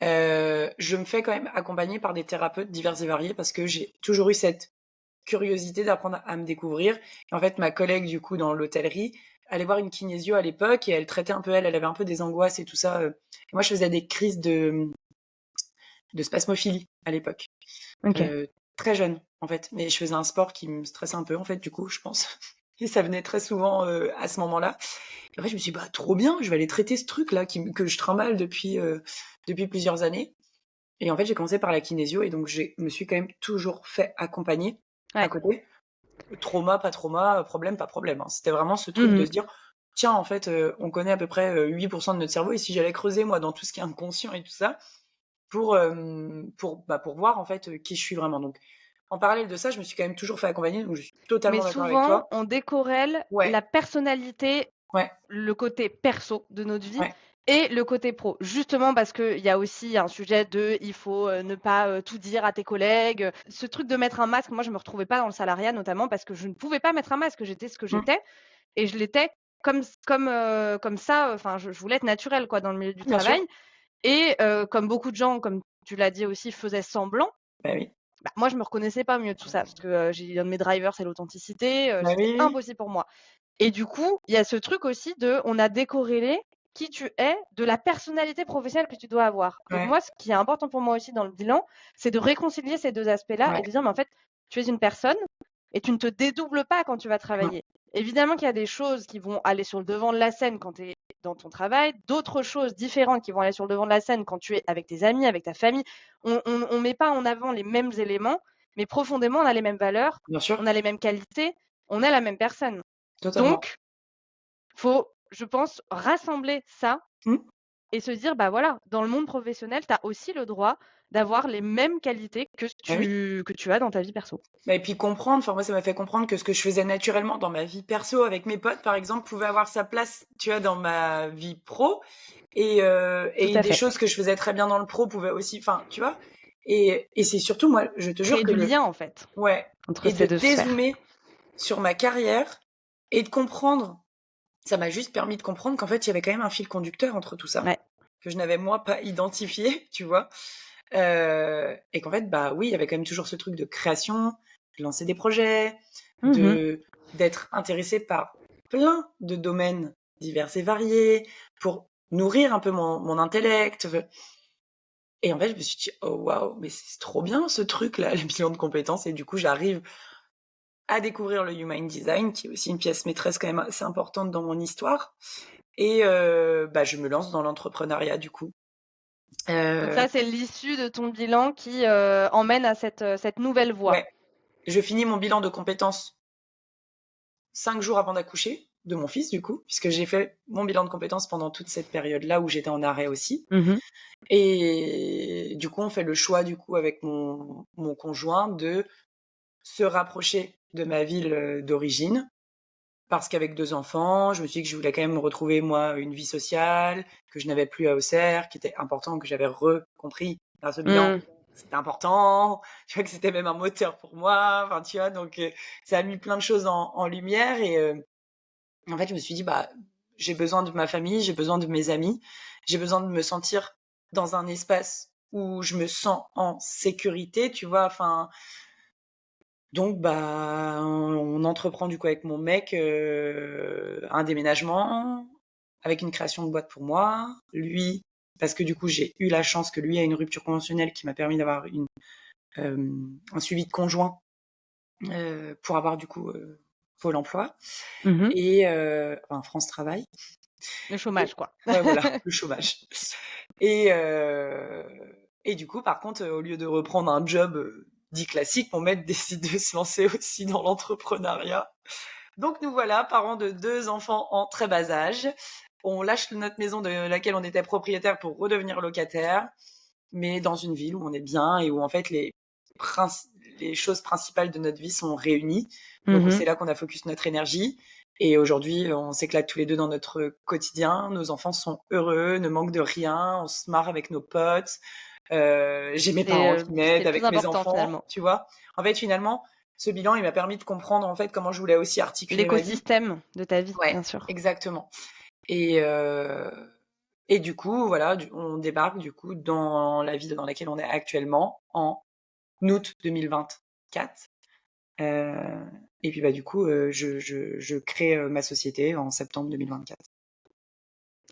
Je me fais quand même accompagner par des thérapeutes divers et variés parce que j'ai toujours eu cette curiosité d'apprendre à me découvrir. Et en fait, ma collègue, du coup, dans l'hôtellerie, allait voir une kinésio à l'époque et elle traitait un peu elle avait un peu des angoisses et tout ça. Et moi, je faisais des crises de spasmophilie à l'époque. Ok. Très jeune, en fait. Mais je faisais un sport qui me stressait un peu, en fait, du coup, je pense. Et ça venait très souvent à ce moment-là. Et après, je me suis dit, bah, trop bien, je vais aller traiter ce truc-là que je trimballe depuis plusieurs années. Et en fait, j'ai commencé par la kinésio et donc je me suis quand même toujours fait accompagner à Ouais. côté. Trauma, pas trauma, problème, pas problème, hein. C'était vraiment ce truc de Mhm. se dire: «Tiens, en fait, on connaît à peu près, 8 de notre cerveau et si j'allais creuser, moi, dans tout ce qui est inconscient et tout ça, pour voir, en fait, qui je suis vraiment». Donc en parallèle de ça, je me suis quand même toujours fait accompagner, donc je suis Mais totalement d'accord avec souvent, toi. on décorrèle Ouais, la personnalité, ouais, le côté perso de notre vie ouais, et le côté pro. Justement parce qu'il y a aussi un sujet de il faut ne pas tout dire à tes collègues. Ce truc de mettre un masque, moi je me retrouvais pas dans le salariat notamment parce que je ne pouvais pas mettre un masque. J'étais ce que mmh, j'étais et je l'étais comme ça. Enfin, je voulais être naturelle quoi dans le milieu du bien sûr. travail et comme beaucoup de gens, comme tu l'as dit aussi, faisaient semblant. Bah oui. Moi, je me reconnaissais pas au milieu de tout ça parce que j'ai un de mes drivers, c'est l'authenticité. Bah C'était oui, oui, impossible pour moi. Et du coup, il y a ce truc aussi de on a décorrélé qui tu es de la personnalité professionnelle que tu dois avoir. Donc ouais, moi, ce qui est important pour moi aussi dans le bilan, c'est de réconcilier ces 2 aspects-là et ouais, de dire: «Mais en fait, tu es une personne et tu ne te dédoubles pas quand tu vas mmh, travailler». Évidemment qu'il y a des choses qui vont aller sur le devant de la scène quand tu es dans ton travail, d'autres choses différentes qui vont aller sur le devant de la scène quand tu es avec tes amis, avec ta famille. On met pas en avant les mêmes éléments, mais profondément, on a les mêmes valeurs, bien sûr, on a les mêmes qualités, on est la même personne. totalement. Donc faut, je pense, rassembler ça Mmh, et se dire, bah voilà, dans le monde professionnel, tu as aussi le droit d'avoir les mêmes qualités que bah oui. tu as dans ta vie perso. Bah et puis comprendre, enfin moi ça m'a fait comprendre que ce que je faisais naturellement dans ma vie perso avec mes potes par exemple pouvait avoir sa place, tu vois, dans ma vie pro Tout et à des fait. choses que je faisais très bien dans le pro pouvaient aussi, enfin tu vois? Et c'est surtout, moi, je te jure Créer que du lien, en fait, ouais, entre et de ces deux sphères. dézoomer sur ma carrière et de comprendre. Ça m'a juste permis de comprendre qu'en fait, il y avait quand même un fil conducteur entre tout ça, Ouais. que je n'avais moi pas identifié, tu vois. Et qu'en fait, bah oui, il y avait quand même toujours ce truc de création, de lancer des projets, Mmh. d'être intéressé par plein de domaines divers et variés pour nourrir un peu mon intellect. Et en fait, je me suis dit, oh waouh, mais c'est trop bien ce truc-là, le bilan de compétences. Et du coup, j'arrive à découvrir le Human Design, qui est aussi une pièce maîtresse quand même assez importante dans mon histoire. Et bah, je me lance dans l'entrepreneuriat du coup. Donc Euh, ça, c'est l'issue de ton bilan qui, emmène à cette nouvelle voie. ouais, je finis mon bilan de compétences 5 jours avant d'accoucher de mon fils du coup, puisque j'ai fait mon bilan de compétences pendant toute cette période-là où j'étais en arrêt aussi. Mmh. Et du coup, on fait le choix du coup avec mon conjoint de se rapprocher de ma ville d'origine. Parce qu'avec 2 enfants, je me suis dit que je voulais quand même me retrouver, moi, une vie sociale, que je n'avais plus à Auxerre, qui était important, que j'avais recompris dans ce bilan. Mmh. C'était important, tu vois, que c'était même un moteur pour moi, enfin, tu vois, donc ça a mis plein de choses en lumière. Et en fait, je me suis dit, bah, j'ai besoin de ma famille, j'ai besoin de mes amis, j'ai besoin de me sentir dans un espace où je me sens en sécurité, tu vois, enfin, donc, bah, on entreprend du coup avec mon mec un déménagement, avec une création de boîte pour moi. Lui, parce que du coup, j'ai eu la chance que lui a une rupture conventionnelle qui m'a permis d'avoir un suivi de conjoint pour avoir du coup Pôle emploi Mmh. et enfin, France Travail. Le Et, chômage, quoi. ouais, voilà, le chômage. Et, euh, et du coup, par contre, au lieu de reprendre un job dit classique, mon maître décide de se lancer aussi dans l'entrepreneuriat. Donc nous voilà, parents de 2 enfants en très bas âge. On lâche notre maison de laquelle on était propriétaire pour redevenir locataire, mais dans une ville où on est bien et où en fait les choses principales de notre vie sont réunies. Donc Mmh. c'est là qu'on a focus notre énergie. Et aujourd'hui, on s'éclate tous les deux dans notre quotidien. Nos enfants sont heureux, ne manquent de rien. On se marre avec nos potes. J'ai mes C'est, parents qui c'est m'aident le plus avec mes important, enfants, finalement. tu vois. En fait, finalement, ce bilan, il m'a permis de comprendre en fait comment je voulais aussi articuler ma vie. L'écosystème de ta vie, Ouais, bien sûr. exactement. Et et du coup, voilà, on débarque du coup dans la ville dans laquelle on est actuellement en août 2024. Et puis bah du coup, je crée ma société en septembre 2024.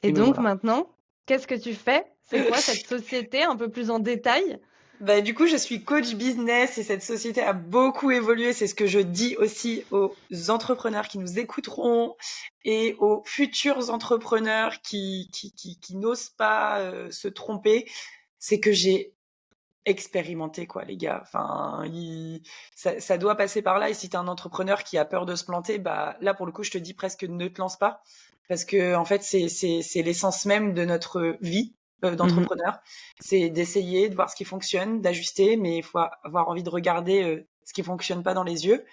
Et Et me donc voilà. maintenant, qu'est-ce que tu fais? C'est quoi cette société un peu plus en détail? Bah, du coup, je suis coach business et cette société a beaucoup évolué. C'est ce que je dis aussi aux entrepreneurs qui nous écouteront et aux futurs entrepreneurs qui n'osent pas se tromper. C'est que j'ai expérimenté, quoi, les gars. Enfin, ça doit passer par là. Et si t'es un entrepreneur qui a peur de se planter, bah, là, pour le coup, je te dis presque ne te lance pas. Parce que, en fait, c'est l'essence même de notre vie Mmh. d'entrepreneur. C'est d'essayer de voir ce qui fonctionne, d'ajuster, mais il faut avoir envie de regarder ce qui fonctionne pas dans les yeux.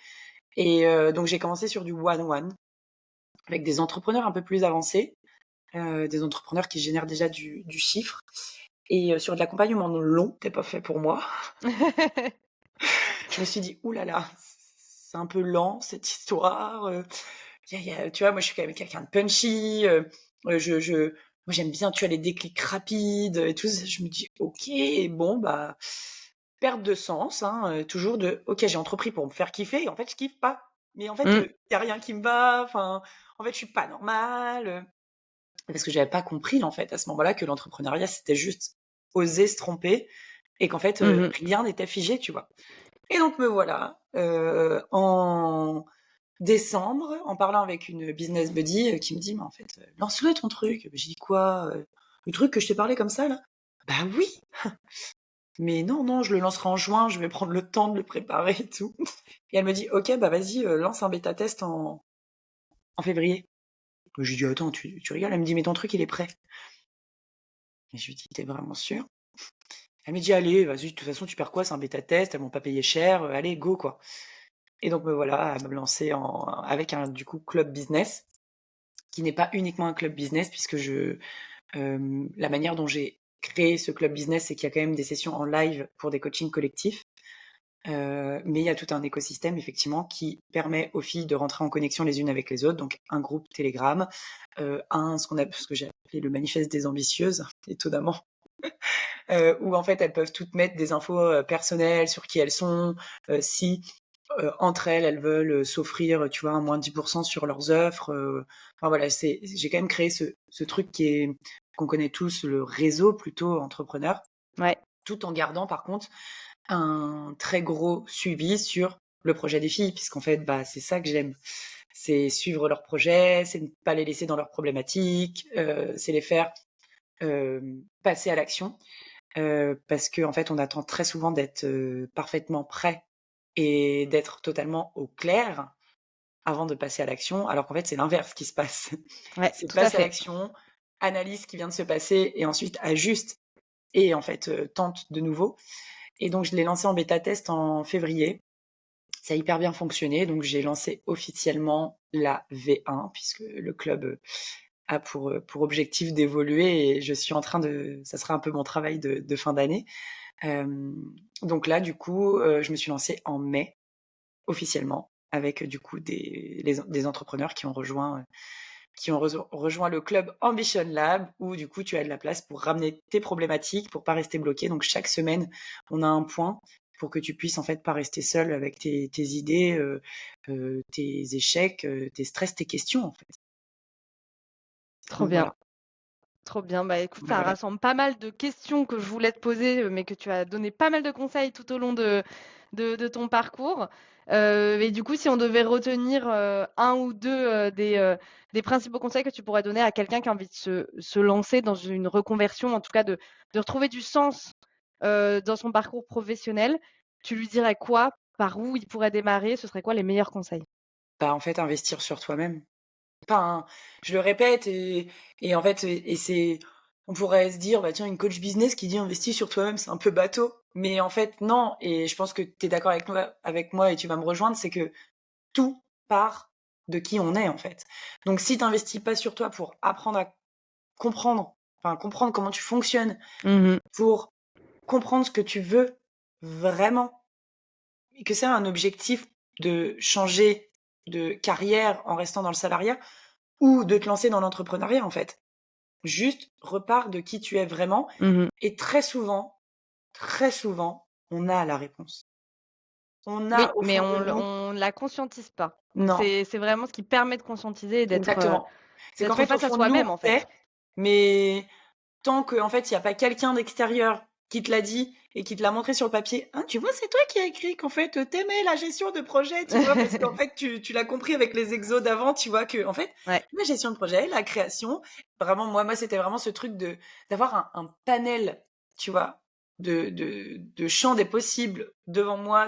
Et donc, j'ai commencé sur du one-one avec des entrepreneurs un peu plus avancés, des entrepreneurs qui génèrent déjà du chiffre. Et sur de l'accompagnement long, c'était pas fait pour moi. Je me suis dit, ouh là là, c'est un peu lent cette histoire. Tu vois, moi je suis quand même quelqu'un de punchy. Moi j'aime bien, tu as les déclics rapides et tout. Je me dis, ok, bon bah perte de sens, hein, toujours de, ok, j'ai entrepris pour me faire kiffer. Et en fait, je kiffe pas. Mais en fait, Mmh. y a rien qui me va. Enfin, en fait, je suis pas normale. Parce que j'avais pas compris en fait à ce moment-là que l'entrepreneuriat c'était juste oser se tromper et qu'en fait Mmh. rien n'était figé, tu vois. Et donc me voilà en décembre en parlant avec une business buddy qui me dit mais en fait lance-le ton truc. J'ai dit quoi le truc que je t'ai parlé comme ça là. Bah oui, mais non, je le lancerai en juin, je vais prendre le temps de le préparer et tout. Et elle me dit ok bah vas-y lance un bêta test en février. Je lui dis attends tu rigoles. Elle me dit mais ton truc il est prêt. Et je lui dis t'es vraiment sûr? Elle m'a dit allez vas-y de toute façon tu perds quoi, c'est un bêta test, elles m'ont pas payé cher, allez go quoi. Et donc me voilà à me lancer avec un du coup club business qui n'est pas uniquement un club business puisque la manière dont j'ai créé ce club business, c'est qu'il y a quand même des sessions en live pour des coachings collectifs. Mais il y a tout un écosystème effectivement qui permet aux filles de rentrer en connexion les unes avec les autres. Donc un groupe Telegram, ce que j'ai appelé le manifeste des ambitieuses, étonnamment, où en fait elles peuvent toutes mettre des infos personnelles sur qui elles sont, si entre elles veulent s'offrir, tu vois, un moins 10% sur leurs offres. Enfin voilà, j'ai quand même créé ce truc qu'on connaît tous, le réseau plutôt entrepreneur, Ouais. tout en gardant par contre un très gros suivi sur le projet des filles, puisqu'en fait, bah, c'est ça que j'aime. C'est suivre leurs projets, c'est ne pas les laisser dans leurs problématiques, c'est les faire passer à l'action, parce que en fait, on attend très souvent d'être parfaitement prêt et d'être totalement au clair avant de passer à l'action, alors qu'en fait, c'est l'inverse qui se passe. Ouais, C'est tout à passe à fait. l'action, analyse ce qui vient de se passer et ensuite ajuste et en fait tente de nouveau. Et donc, je l'ai lancé en bêta test en février. Ça a hyper bien fonctionné. Donc, j'ai lancé officiellement la V1, puisque le club a pour objectif d'évoluer et je suis en train ça sera un peu mon travail de fin d'année. Donc là, du coup, je me suis lancée en mai, officiellement, avec du coup des entrepreneurs qui ont rejoint le club Ambition Lab, où du coup tu as de la place pour ramener tes problématiques, pour pas rester bloqué. Donc chaque semaine, on a un point pour que tu puisses en fait pas rester seul avec tes idées, tes échecs, tes stress, tes questions en fait. Trop Donc bien. voilà. Trop bien. Bah, écoute, Voilà, ça voilà. rassemble pas mal de questions que je voulais te poser, mais que tu as donné pas mal de conseils tout au long de ton parcours. Et du coup, si on devait retenir, 1 ou 2 des principaux conseils que tu pourrais donner à quelqu'un qui a envie de se lancer dans une reconversion, en tout cas de retrouver du sens, dans son parcours professionnel, tu lui dirais quoi? Par où il pourrait démarrer? Ce serait quoi les meilleurs conseils? Bah, en fait, investir sur toi-même. Enfin, je le répète et en fait on pourrait se dire: «Bah, tiens, une coach business qui dit: "Investis sur toi-même", c'est un peu bateau». Mais en fait, non et je pense que tu es d'accord avec moi et tu vas me rejoindre, c'est que tout part de qui on est, en fait. Donc si tu investis pas sur toi pour apprendre à comprendre, enfin comprendre comment tu fonctionnes, Mmh. pour comprendre ce que tu veux vraiment et que c'est un objectif de changer de carrière en restant dans le salariat ou de te lancer dans l'entrepreneuriat, en fait. Juste repars de qui tu es vraiment Mmh. et très souvent, on a la réponse. On Oui, a au mais fond de nous on la conscientise pas. non, C'est vraiment ce qui permet de conscientiser et exactement. C'est qu'en d'être fait, au face à fond de nous, soi-même, on en fait. sait, mais tant qu'en fait, il y a pas quelqu'un d'extérieur qui te l'a dit et qui te l'a montré sur le papier: «Hein, tu vois, c'est toi qui as écrit qu'en fait, tu la gestion de projet», tu vois? Parce qu'en fait, tu l'as compris avec les exos d'avant, tu vois? Que en fait, Ouais. la gestion de projet, la création, vraiment moi, c'était vraiment ce truc d'avoir un panel, tu vois? De champs des possibles devant moi,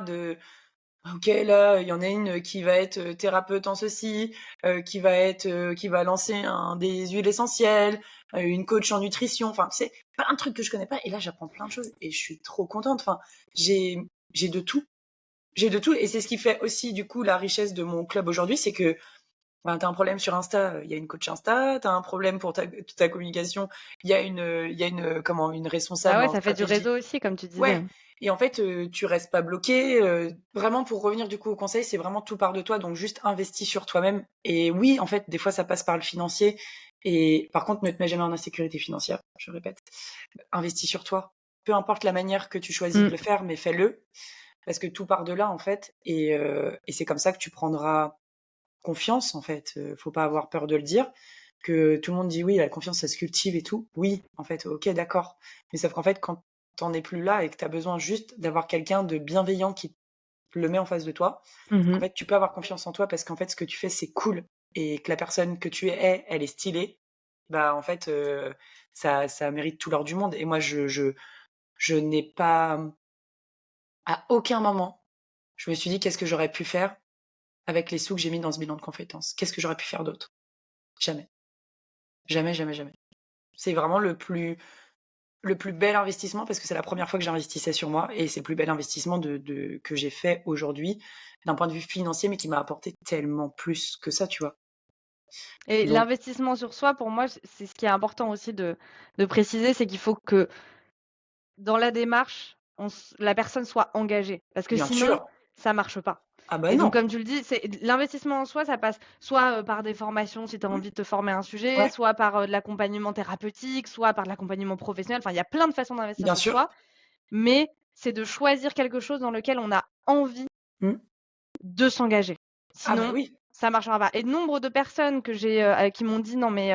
OK, là, il y en a une qui va être, thérapeute en ceci, qui va lancer des huiles essentielles, une coach en nutrition, enfin, c'est plein de trucs que je connais pas et là, j'apprends plein de choses et je suis trop contente. Enfin, j'ai j'ai de tout. J'ai de tout et c'est ce qui fait aussi, du coup, la richesse de mon club aujourd'hui, c'est que, ben, tu as un problème sur Insta, il y a une coach Insta, tu as un problème pour ta communication, il y a une Bah, responsable ouais, en ça fait du stratégie. réseau aussi, comme tu disais. Ouais et en fait, tu restes pas bloqué, vraiment pour revenir du coup au conseil, c'est vraiment tout part de toi, donc juste investis sur toi-même et oui, en fait, des fois ça passe par le financier et par contre, ne te mets jamais en insécurité financière, je répète. Investis sur toi. Peu importe la manière que tu choisis de Mmh. le faire, mais fais-le parce que tout part de là, en fait et c'est comme ça que tu prendras confiance, en fait, faut pas avoir peur de le dire, que tout le monde dit: «Oui, la confiance, ça se cultive et tout». Oui, en fait, OK, d'accord. Mais sauf qu'en fait, quand tu en es plus là et que tu as besoin juste d'avoir quelqu'un de bienveillant qui te le met en face de toi, en Mmh. fait, tu peux avoir confiance en toi parce qu'en fait, ce que tu fais, c'est cool et que la personne que tu es, elle est stylée, bah, en fait, ça mérite tout l'or du monde et moi, je n'ai pas, à aucun moment, je me suis dit: «Qu'est-ce que j'aurais pu faire avec les sous que j'ai mis dans ce bilan de compétences? Qu'est-ce que j'aurais pu faire d'autre?» Jamais. Jamais, jamais, jamais. C'est vraiment le plus bel investissement parce que c'est la première fois que j'investissais sur moi et c'est le plus bel investissement que j'ai fait aujourd'hui, d'un point de vue financier, mais qui m'a apporté tellement plus que ça, tu vois? Et Donc, l'investissement sur soi, pour moi, c'est ce qui est important aussi de préciser, c'est qu'il faut que dans la démarche, la personne soit engagée. Parce que bien sinon, sûr. ça marche pas. Ah bah Et donc, non. comme tu le dis, l'investissement en soi, ça passe soit par des formations si tu as Mmh. envie de te former à un sujet, Ouais, soit par de l'accompagnement thérapeutique, soit par de l'accompagnement professionnel. Enfin, il y a plein de façons d'investir bien sur sûr. soi, mais c'est de choisir quelque chose dans lequel on a envie Mmh. de s'engager. Ah bah Sinon, oui, ça marchera pas. Et nombre de personnes qui m'ont dit: «Non mais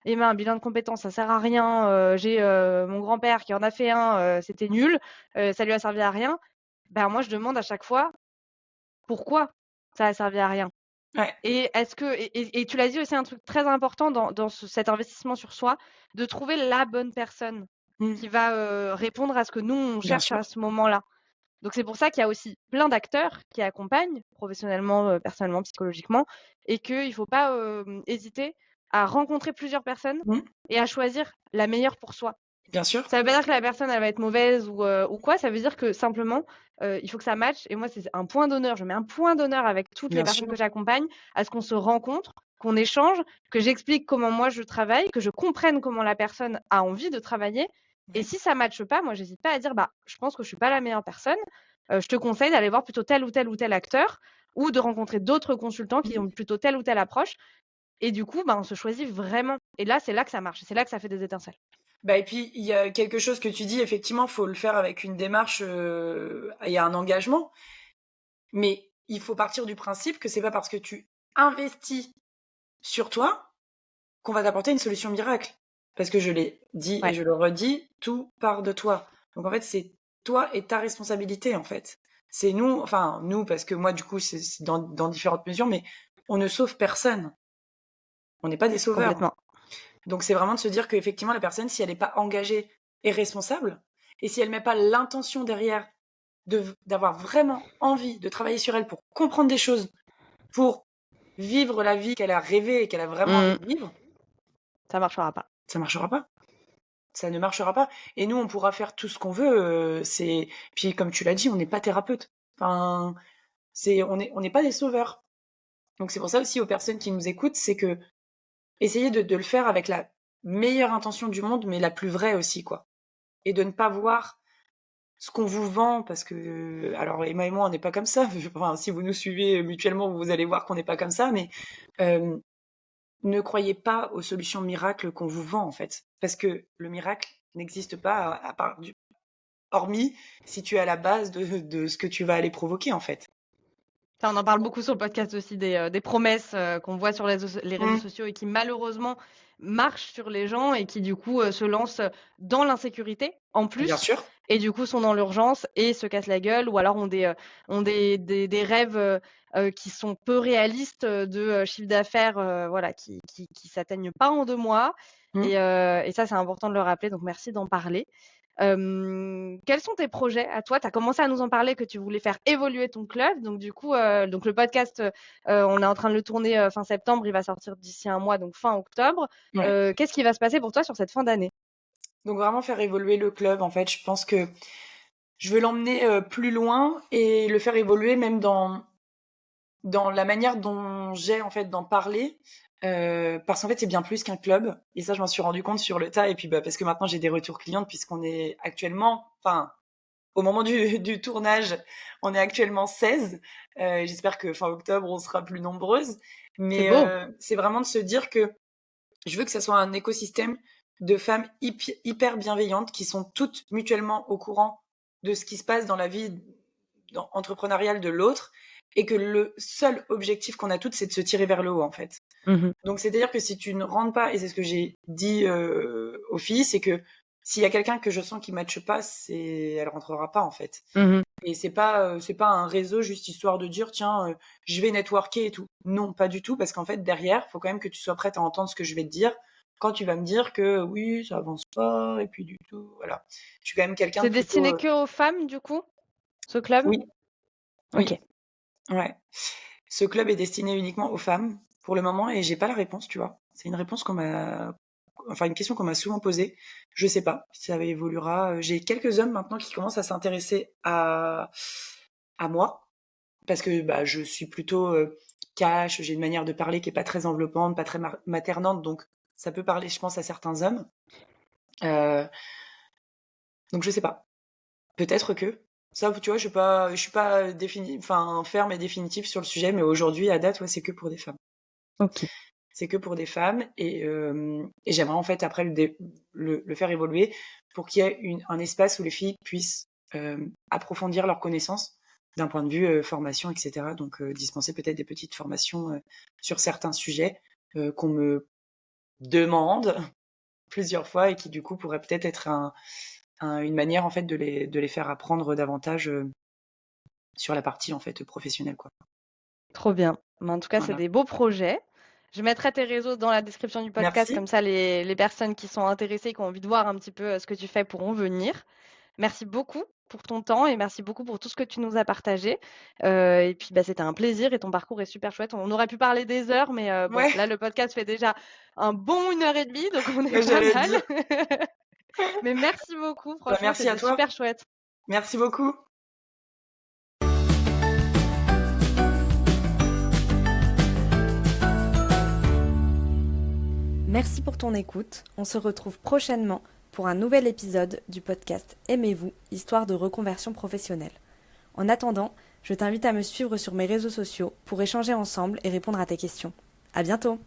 Emma, un bilan de compétences, ça sert à rien, j'ai, mon grand-père qui en a fait un, c'était nul, ça lui a servi à rien». Ben moi, je demande à chaque fois: «Pourquoi ça a servi à rien?» ouais. Et est-ce que et tu l'as dit aussi un truc très important dans cet investissement sur soi, de trouver la bonne personne Mmh. qui va, répondre à ce que nous on Bien cherche sûr. à ce moment-là. Donc c'est pour ça qu'il y a aussi plein d'acteurs qui accompagnent professionnellement, personnellement, psychologiquement et qu'il ne faut pas, hésiter à rencontrer plusieurs personnes Mmh. et à choisir la meilleure pour soi. Bien sûr. Ça veut pas dire que la personne, elle va être mauvaise ou quoi, ça veut dire que simplement, il faut que ça matche et moi, c'est un point d'honneur. Je mets un point d'honneur avec toutes les Bien personnes que sûr. j'accompagne à ce qu'on se rencontre, qu'on échange, que j'explique comment moi je travaille, que je comprenne comment la personne a envie de travailler et Ouais. si ça matche pas, moi, j'hésite pas à dire: «Bah, je pense que je suis pas la meilleure personne, je te conseille d'aller voir plutôt tel ou tel ou tel acteur ou de rencontrer d'autres consultants qui Mmh. ont plutôt telle ou telle approche» et du coup, bah, on se choisit vraiment et là, c'est là que ça marche, c'est là que ça fait des étincelles. Bah et puis il y a quelque chose que tu dis, effectivement, faut le faire avec une démarche, et un engagement, mais il faut partir du principe que c'est pas parce que tu investis sur toi qu'on va t'apporter une solution miracle. Parce que je l'ai dit et Ouais, je le redis, tout part de toi. Donc en fait, c'est toi et ta responsabilité, en fait. C'est nous, enfin nous, parce que moi, du coup, c'est dans différentes mesures, mais on ne sauve personne. On n'est pas des sauveurs. complètement. Donc c'est vraiment de se dire qu'effectivement, la personne, si elle n'est pas engagée et responsable, et si elle met pas l'intention derrière d'avoir vraiment envie de travailler sur elle pour comprendre des choses, pour vivre la vie qu'elle a rêvée et qu'elle a vraiment envie Mmh. de vivre, Ça marchera pas. ça marchera pas. Ça ne marchera pas. Et nous, on pourra faire tout ce qu'on veut. Puis comme tu l'as dit, on n'est pas thérapeute. Enfin, on n'est pas des sauveurs. Donc c'est pour ça aussi aux personnes qui nous écoutent, c'est que essayez de le faire avec la meilleure intention du monde, mais la plus vraie aussi, quoi. Et de ne pas voir ce qu'on vous vend, parce que, alors Emma et moi, on n'est pas comme ça. Enfin, si vous nous suivez mutuellement, vous allez voir qu'on n'est pas comme ça, mais euh, ne croyez pas aux solutions miracles qu'on vous vend, en fait. Parce que le miracle n'existe pas à part hormis si tu es à la base de ce que tu vas aller provoquer, en fait. Ça, on en parle beaucoup sur le podcast aussi des promesses, qu'on voit sur les réseaux Mmh. sociaux et qui malheureusement marchent sur les gens et qui du coup, se lancent dans l'insécurité en Bien plus sûr. et du coup sont dans l'urgence et se cassent la gueule ou alors ont des rêves, qui sont peu réalistes, de chiffre d'affaires, voilà qui s'atteignent pas en 2 mois Mmh. et ça, c'est important de le rappeler donc merci d'en parler. Quels sont tes projets à toi? Tu as commencé à nous en parler que tu voulais faire évoluer ton club. Donc du coup, donc le podcast, on est en train de le tourner, fin septembre, il va sortir d'ici un mois, donc fin octobre. Ouais. Qu'est-ce qui va se passer pour toi sur cette fin d'année? Donc vraiment faire évoluer le club, en fait. Je pense que je veux l'emmener plus loin et le faire évoluer même dans la manière dont j'ai en fait d'en parler. Parce qu'en fait, c'est bien plus qu'un club. Et ça, je m'en suis rendu compte sur le tas. Et puis, bah, parce que maintenant, j'ai des retours clients puisqu'on est actuellement, enfin, au moment du tournage, on est actuellement 16. J'espère que fin octobre, on sera plus nombreuses. C'est Mais beau. c'est vraiment de se dire que je veux que ça soit un écosystème de femmes hyper bienveillantes qui sont toutes mutuellement au courant de ce qui se passe dans la vie entrepreneuriale de l'autre et que le seul objectif qu'on a toutes, c'est de se tirer vers le haut, en fait. Mmh. Donc, c'est-à-dire que si tu ne rentres pas, et c'est ce que j'ai dit aux filles, c'est que s'il y a quelqu'un que je sens qui ne matche pas, elle rentrera pas, en fait. Mmh. Et c'est pas un réseau juste histoire de dire, tiens, je vais networker et tout. Non, pas du tout, parce qu'en fait, derrière, il faut quand même que tu sois prête à entendre ce que je vais te dire quand tu vas me dire que oui, ça avance pas, et puis du tout, voilà. Je suis quand même quelqu'un de C'est plutôt... destiné que aux femmes du coup, ce club? Oui, oui, OK. ouais. Ce club est destiné uniquement aux femmes pour le moment et j'ai pas la réponse, tu vois. C'est une réponse une question qu'on m'a souvent posée. Je sais pas si ça évoluera. J'ai quelques hommes maintenant qui commencent à s'intéresser à moi parce que bah, je suis plutôt cash, j'ai une manière de parler qui est pas très enveloppante, pas très maternante, donc ça peut parler, je pense, à certains hommes. Donc je sais pas. Peut-être que ça, tu vois, je suis pas ferme et définitive sur le sujet, mais aujourd'hui, à date, ouais, c'est que pour des femmes. Ok. C'est que pour des femmes, et j'aimerais en fait après le faire évoluer pour qu'il y ait un espace où les filles puissent approfondir leurs connaissances d'un point de vue formation, etc. Donc dispenser peut-être des petites formations sur certains sujets qu'on me demande plusieurs fois et qui du coup pourraient peut-être être une manière en fait de les faire apprendre davantage sur la partie en fait professionnelle, quoi. Trop bien. Mais en tout cas, c'est Voilà. des beaux projets. Je mettrai tes réseaux dans la description du podcast, Merci. comme ça les personnes qui sont intéressées, qui ont envie de voir un petit peu ce que tu fais pourront venir. Merci beaucoup pour ton temps et merci beaucoup pour tout ce que tu nous as partagé. Et puis, bah, c'était un plaisir et ton parcours est super chouette. On aurait pu parler des heures, mais bon, Ouais, là, le podcast fait déjà un bon 1 heure et demie, donc on est ouais, pas j'allais mal. dire. Mais merci beaucoup, Bah, franchement, merci à c'était toi. super chouette. Merci beaucoup. Merci pour ton écoute. On se retrouve prochainement pour un nouvel épisode du podcast Aimez-vous, histoire de reconversion professionnelle. En attendant, je t'invite à me suivre sur mes réseaux sociaux pour échanger ensemble et répondre à tes questions. À bientôt!